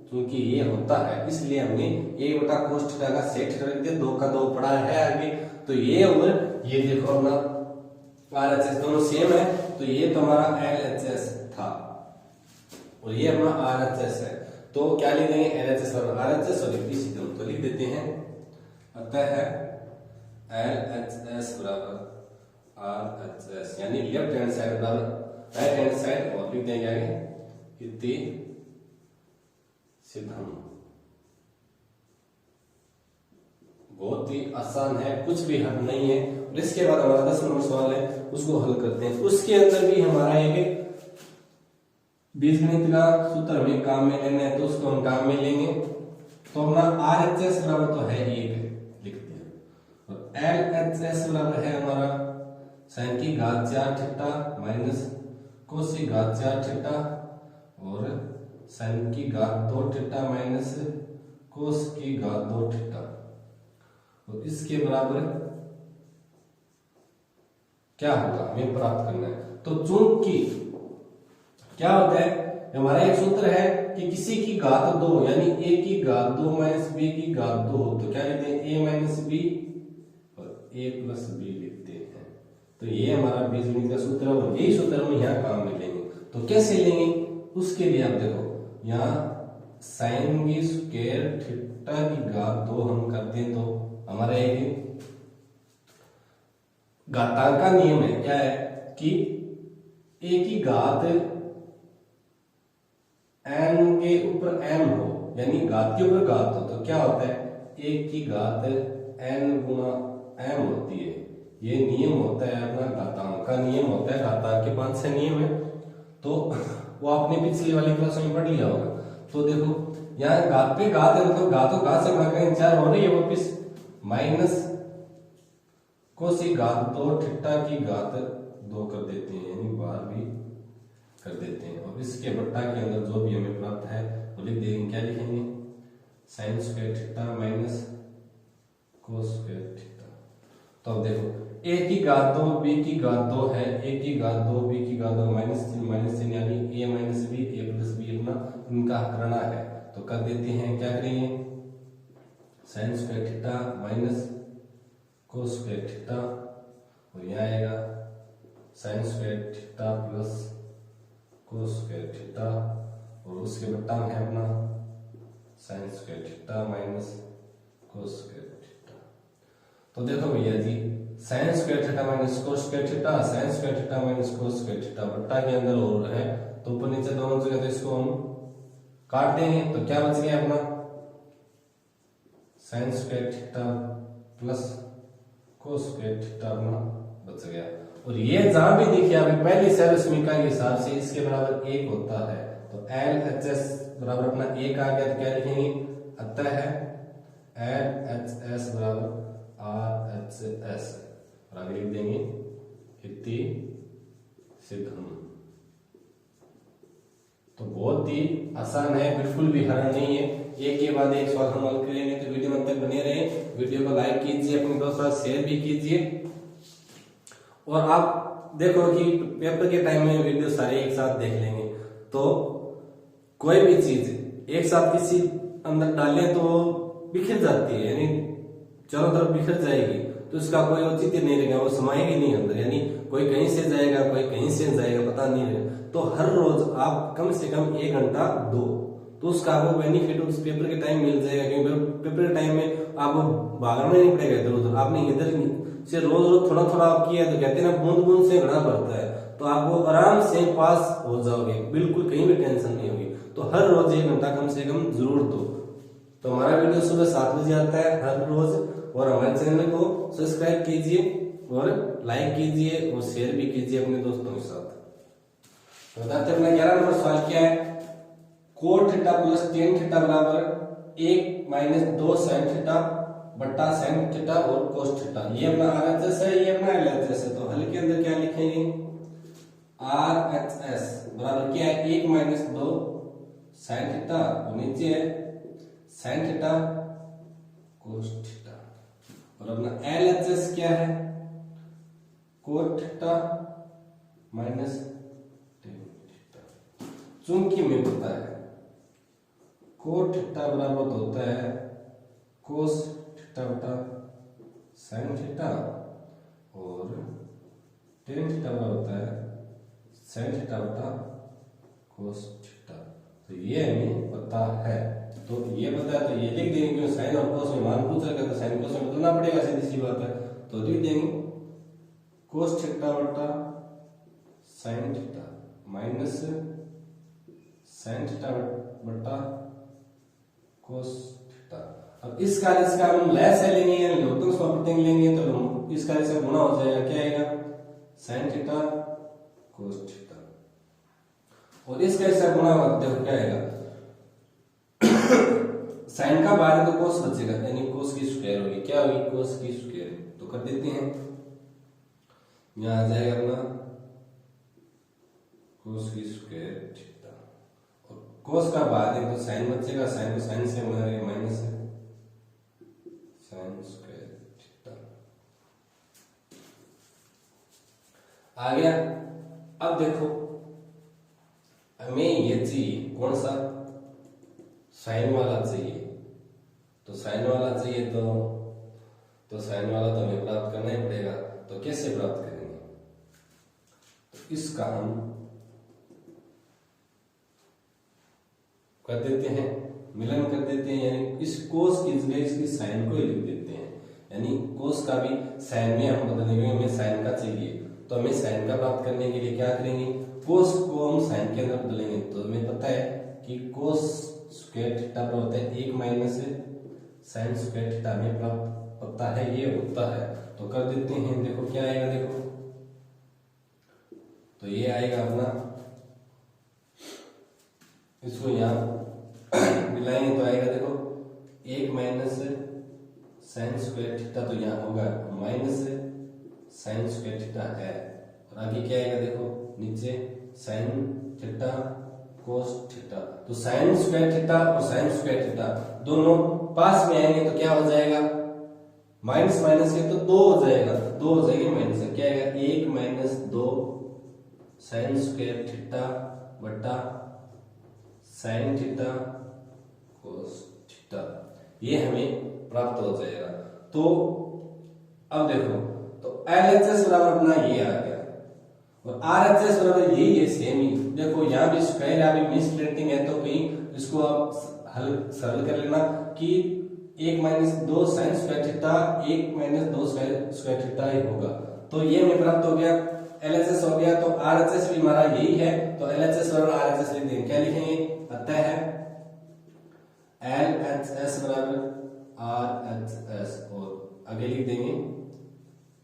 क्योंकि ये होता है इसलिए हमने 1 बटा कोस थीटा का सेक थीटा लिख दिया। 2 का 2 पड़ा है आगे। तो ये और ये देखो अपना RHS दोनों सेम है। तो ये तो हमारा LHS था और ये अपना RHS है। तो क्या लिख देंगे? LHS बराबर RHS और इसी दोनों तो लिख देते हैं। अतः है LHS बराबर RHS यानी लेफ्ट हैंड साइड बराबर राइट हैंड साइड और लिख देंगे आगे इति सिद्धम। बहुत ही आसान है, कुछ भी हल नहीं है। और इसके बाद हमारा 10 नंबर सवाल है, उसको हल करते हैं। उसके अंदर भी हमारा एक बीजगणित का सूत्र हमें काम में लेना है तो उसको हम काम में लेंगे। तो अपना RHS बराबर तो है 1 लिखते हैं और LHS बराबर है हमारा sin की घात 4 थीटा माइनस cos की घात 4 थीटा और sin की घात 2 थीटा माइनस cos की घात 2 थीटा और इसके बराबर क्या होगा हमें प्राप्त करना है। तो चूंकि क्या होता है हमारा एक सूत्र है कि किसी की घात 2 यानी a की घात 2 माइनस b की घात 2 तो क्या लिखते हैं a माइनस b और a प्लस b लिखते हैं। तो ये हमारा बीजगणित का सूत्र है और यही सूत्र हम यहाँ काम में लेंगे। तो कैसे लेंगे उसके लिए आप देखो यहाँ साइन की स्क्वायर थीटा की घात 2 हम करते हैं तो हमारा एक घातांक का नियम है क्या है कि a की घात n के ऊपर m हो यानी घात के ऊपर घात हो तो क्या होता है a की घात n गुना m होती है। ये नियम होता है अपना घातांक का नियम होता है, घातांक के 5 से नियम है तो वो आपने पिछली वाली क्लास में पढ़ लिया होगा। तो देखो यहाँ घात पे घात है मतलब घातों घात से भाग 4 हो रही है वापिस माइनस cos की घात 2 थीटा की घात 2 कर देते हैं यानी बाहर भी कर देते हैं और इसके बट्टा के अंदर जो भी हमें प्राप्त है वो लिख देंगे। क्या लिखेंगे sign square theta minus cos square theta. तो अब देखो a की घात 2 b की घात 2 है a की घात 2 b की घात 2 माइनस चिन्ह यानी a minus b a plus b अपना इनका करना है तो कर देते हैं। क्या करेंगे sine square theta minus cos square theta और यहाँ आएगा sine square theta plus cos square theta और उसके बट्टा में है अपना sine square theta minus cos square theta. तो देखो भैया जी sine square theta minus cos square theta sine square theta minus cos square theta बट्टा के अंदर हो रहा है तो ऊपर नीचे दोनों जगह तो इसको हम काट देंगे तो क्या बच गया अपना sine square theta plus cos square theta अपना बच गया। और ये जहां भी देखिए आप पहली सर्वसमीका के हिसाब से इसके बराबर 1 होता है तो LHS बराबर अपना 1 आ गया तो क्या लिखेंगे अतः है LHS बराबर RHS और आगे लिख देंगे इति सिद्धम। तो बहुत ही आसान है बिल्कुल भी हरण नहीं है। एक के बाद एक सवाल हम हल करेंगे तो वीडियो में तक बने रहे। वीडियो को लाइक कीजिए अपने दोस्तों से शेयर भी कीजिए और आप देखो कि पेपर के टाइम में वीडियो सारे एक साथ देख लेंगे तो कोई भी चीज एक साथ किसी अंदर डालें तो बिखर जाती है यानी चारों तरफ बिखर जाएगी तो इसका कोई औचित्य नहीं रहेगा, वो समाएगी नहीं अंदर यानी कोई कहीं से जाएगा कोई कहीं से जाएगा पता नहीं रहेगा। तो हर रोज आप कम से कम 1 घंटा दो तो उसका आपको बेनिफिट उस पेपर के टाइम मिल जाएगा क्योंकि पेपर के टाइम में आपको भागना नहीं पड़ेगा इधर उधर। आपने इधर से रोज रोज थोड़ा थोड़ा आप किया तो कहते हैं ना बूंद बूंद से घड़ा भरता है तो आपको आराम से पास हो जाओगे, बिल्कुल कहीं भी टेंशन नहीं होगी। तो हर रोज 1 घंटा कम से कम जरूर दो। तो हमारा वीडियो सुबह 7 बजे आता है हर रोज और हमारे चैनल को सब्सक्राइब कीजिए और लाइक कीजिए और शेयर भी कीजिए अपने दोस्तों के साथ। तो बताते हैं अपना 11 नंबर सवाल क्या है cot theta plus tan theta बराबर 1 माइनस 2 साइन थीटा बट्टा साइन थीटा और कोस थीटा। ये अपना RHS है ये अपना LHS है तो हल के अंदर क्या लिखेंगे RHS बराबर क्या है 1 माइनस 2 साइन थीटा और नीचे है साइन थीटा कोस थीटा और अपना LHS क्या है cot theta minus tan theta. चूंकि हमें पता है कोट थीटा बराबर होता है कोस थीटा बटा साइन थीटा और टेन थीटा बराबर होता है साइन थीटा बटा कोस थीटा। तो ये हमें पता है तो ये पता है तो ये लिख देंगे क्योंकि साइन और कोस में मान पूछा गया तो साइन कोस में बदलना पड़ेगा सीधी सी बात है। तो लिख देंगे कोस थीटा बटा sine theta minus sine theta बटा कोस थीटा। अब इस कार्य से हम लेस है लेंगे या लघुत्तम स्वप्रत्यंग लेंगे तो हम इस कार्य से गुणा हो जाएगा क्या आएगा साइन थीटा कोस थीटा। और इसका ऐसा गुणा होगा, देखो क्या आएगा, साइन का बाद है तो कोस बचेगा, यानी कोस की स्क्वायर होगी, क्या होगी, कोस की स्क्वायर। तो कर देते हैं, यहां आ जाएगा अपना कोस की स्क्वायर थीटा, और कोस का बाद है तो साइन बचेगा, साइन को साइन से गुणा करेंगे, माइनस है साइन स्क्वायर थीटा आ गया। अब देखो हमें ये चाहिए, कौन सा, साइन वाला चाहिए, तो साइन वाला चाहिए तो साइन वाला तो हमें प्राप्त करना ही पड़ेगा। तो कैसे प्राप्त करेंगे, तो इसका हम कर देते हैं, मिलन कर देते हैं, यानी इस कोस की जगह इसकी साइन को ही लिख देते हैं, यानी कोस का भी साइन में हम बदलेंगे, हमें साइन का चाहिए तो हमें साइन का प्राप्त करने के लिए क्या करेंगे, कोस को हम साइन के अंदर बदलेंगे। तो हमें पता है कि कोस स्क्वायर थीटा पर होता है 1 माइनस साइन स्क्वायर थीटा, हमें प्राप्त पता है ये होता है। तो कर देते हैं, देखो क्या आएगा, देखो तो ये आएगा अपना, इसको यहाँ मिलाएंगे तो आएगा, देखो 1 माइनस साइन स्क्वायर थीटा, तो यहाँ होगा माइनस साइन स्क्वायर थीटा है, और आगे क्या आएगा, देखो नीचे साइन थीटा कोस थीटा। तो साइन स्क्वायर थीटा और साइन स्क्वायर थीटा दोनों पास में आएंगे तो क्या हो जाएगा, माइनस माइनस के तो 2 हो जाएगा, 2 हो जाएगी माइनस, क्या आएगा 1 माइनस 2 साइन स्क्वायर थीटा बटा साइन थीटा कोस थीटा, ये हमें प्राप्त हो जाएगा। तो अब देखो, तो LHS बराबर अपना ये आ गया, और RHS बराबर यही है, सेम ही। देखो यहाँ भी स्क्वायर, यहाँ भी मिसप्रिंटिंग है, तो कहीं इसको आप हल सरल कर लेना कि 1 minus 2 sine square theta 1 minus 2 square theta ही होगा। तो ये हमें प्राप्त हो गया, LHS हो गया। तो RHS भी हमारा यही है, तो LHS बराबर RHS लिख देंगे, क्या लिखेंगे, अतः LHS बराबर RHS, और आगे लिख देंगे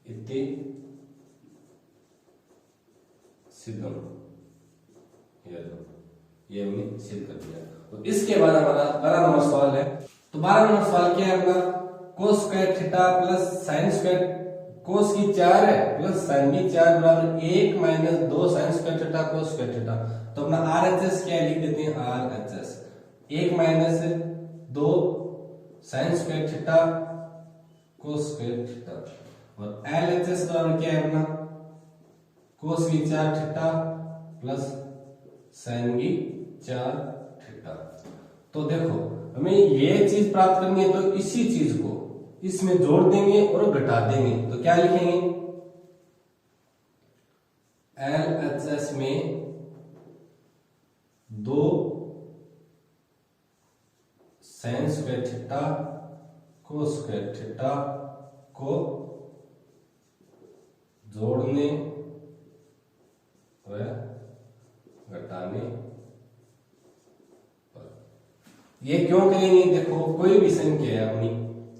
इति सिद्धम, ये हमने सिद्ध कर दिया। तो इसके बाद हमारा 12 नंबर सवाल है। तो 12 नंबर सवाल क्या है अपना, cos square theta plus sine square, cos की 4 है प्लस साइन की 4 बराबर 1 minus 2 sine square theta cos square theta. तो अपना RHS क्या लिख देते हैं, RHS 1 minus 2 sine square theta cos square theta, और LHS बराबर क्या है अपना, कोस की 4 थीटा प्लस साइन की 4 थीटा। तो देखो हमें ये चीज प्राप्त करनी है, तो इसी चीज को इसमें जोड़ देंगे और घटा देंगे, तो क्या लिखेंगे, LHS में 2 sine square theta cos square theta को जोड़ने व घटाने पर। ये क्यों करेंगे, देखो कोई भी संख्या है अपनी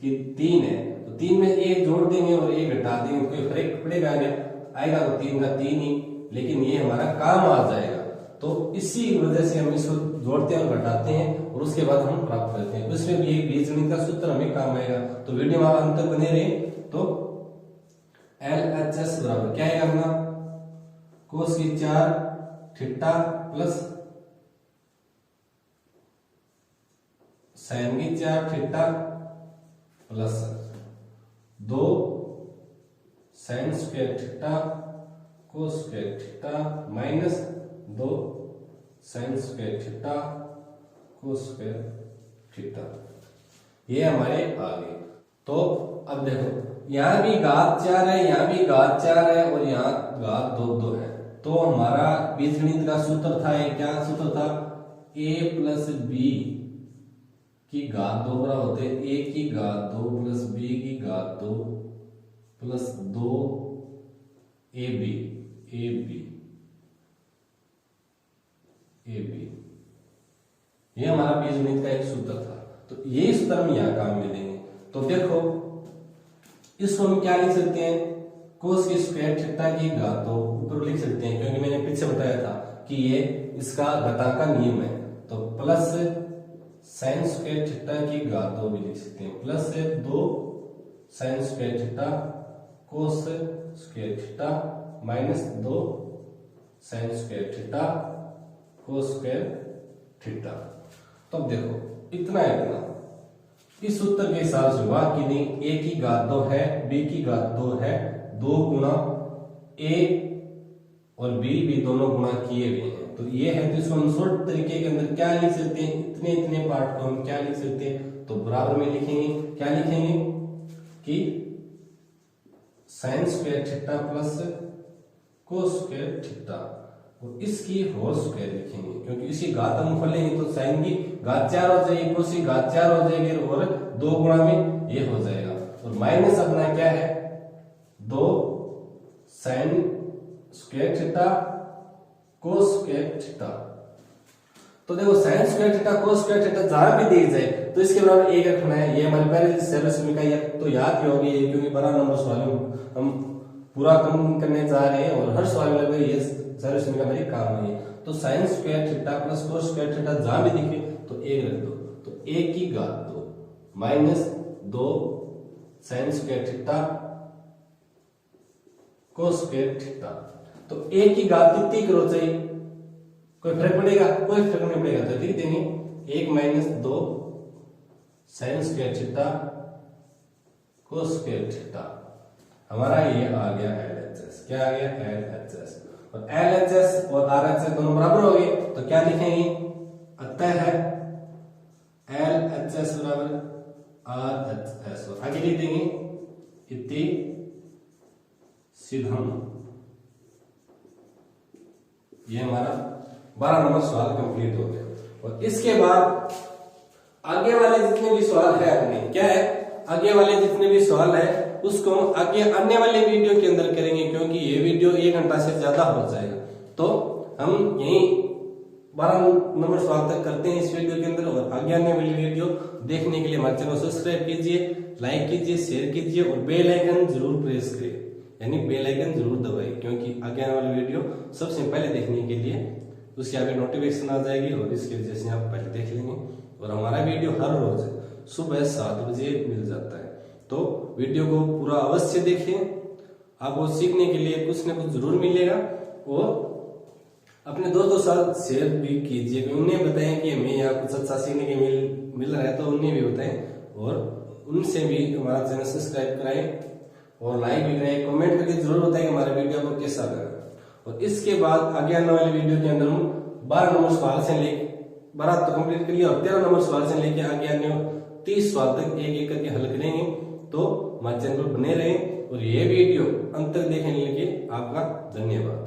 कि 3 है, तो 3 में 1 जोड़ देंगे और 1 घटा देंगे, कोई फर्क पड़ेगा क्या, आएगा तो 3 का 3 ही, लेकिन ये हमारा काम आ जाएगा। तो इसी वजह से हम इसको जोड़ते हैं और घटाते हैं, और उसके बाद हम प्राप्त करते हैं। उसमें भी एक बीजगणित का सूत्र हमें काम आएगा। तो वीडियो में आप अंत तक बने रहे। तो LHS बराबर क्या है अपना, कोस की 4 थीटा प्लस साइन की 4 theta plus 2 sine square theta cos square theta minus 2 sine square theta cos square theta, ये हमारे आ गए। तो अब देखो यहाँ भी घात 4 है, यहाँ भी घात 4 है, और यहाँ घात 2 है। तो हमारा बीजगणित का सूत्र था, ये क्या सूत्र था, a प्लस बी की घात 2 बराबर होते हैं a की घात 2 प्लस b की घात 2 प्लस 2 ab ये हमारा बीजगणित का एक सूत्र था। तो ये सूत्र हम यहाँ काम में लेंगे। तो देखो इसको हम क्या लिख सकते हैं, कोस की स्क्वायर थीटा की घात 2 ऊपर लिख सकते हैं, क्योंकि मैंने पीछे बताया था कि ये इसका घातांक का नियम है, तो प्लस साइन स्क्वायर थीटा की घात 2 भी लिख सकते हैं, plus 2 sine square theta cos square theta minus 2 sine square theta cos square theta. तो अब देखो इतना इस सूत्र के हिसाब से हुआ कि नहीं, a की घात 2 है, b की घात 2 है, 2 गुना a और b भी दोनों गुणा किए गए हैं, तो ये है। तो इसको हम शॉर्ट तरीके के अंदर क्या लिख सकते हैं, इतने इतने पार्ट को हम क्या लिख सकते हैं, तो बराबर में लिखेंगे, क्या लिखेंगे कि sign square theta plus cos square theta, और इसकी होल स्क्वायर लिखेंगे, क्योंकि इसी घात हम खोलेंगे तो साइन की घात 4 हो जाएगी, कोस की घात 4 हो जाएगी, और 2 गुणा में ये हो जाएगा, और माइनस अपना क्या है 2 sine square theta cos square theta. तो देखो sign square theta cos square theta जहां भी दी जाए तो इसके बराबर 1 रखना है, ये हमारे पहले सर्विस में का तो याद ही होगी, क्योंकि बड़ा नंबर सवाल हम पूरा कम करने जा रहे हैं, और हर सवाल में ये सर्विस में का मेरी काम है। तो sign square theta plus cos square theta जहां भी दिखे तो 1 रख दो, तो 1 की घात 2 minus 2 sine square theta cos square theta. तो 1 की घात कितनी करो चाहिए, कोई फर्क पड़ेगा, कोई फर्क नहीं पड़ेगा, तो लिख देंगे 1 minus 2 sine square theta cos square theta. हमारा ये आ गया LHS, क्या आ गया LHS, और LHS और RHS दोनों बराबर हो गए, तो क्या लिखेंगे, अतः है LHS बराबर RHS, और आगे लिख देंगे इति सिद्धम। ये हमारा 12 नंबर सवाल कंप्लीट हो गया, और इसके बाद आगे वाले जितने भी सवाल है अपने क्या है, आगे वाले जितने भी सवाल है उसको हम आगे आने वाले वीडियो के अंदर करेंगे, क्योंकि ये वीडियो 1 घंटा से ज्यादा हो जाएगा, तो हम यही 12 नंबर सवाल तक करते हैं इस वीडियो के अंदर। और आगे आने वाली वीडियो देखने के लिए हमारे चैनल को सब्सक्राइब कीजिए, लाइक कीजिए, शेयर कीजिए, और बेल आइकन जरूर प्रेस करिए, यानी बेल आइकन जरूर दबाइए, क्योंकि आगे आने वाली वीडियो सबसे पहले देखने के लिए उसकी आगे नोटिफिकेशन आ जाएगी, और इसकी वजह से आप पहले देख लेंगे। और हमारा वीडियो हर रोज सुबह 7 बजे मिल जाता है, तो वीडियो को पूरा अवश्य देखें, आपको सीखने के लिए कुछ न कुछ जरूर मिलेगा। और अपने दोस्तों के साथ शेयर भी कीजिए, उन्हें बताएं कि हमें यहाँ कुछ अच्छा सीखने के मिल रहा है, तो उन्हें भी बताएं, और उनसे भी हमारा चैनल सब्सक्राइब कराएं, और लाइक भी करें, कमेंट करके जरूर बताएं कि हमारे वीडियो को कैसा लगा। और इसके बाद आगे आने वाले वीडियो के अंदर हम 12 नंबर सवाल से लेके 12 तो कंप्लीट कर लिया, और 13 नंबर सवाल से लेके आगे आने 30 सवाल तक एक एक करके हल करेंगे। तो हमारे चैनल पर बने रहें, और ये वीडियो अंत तक देखने के लिए आपका धन्यवाद।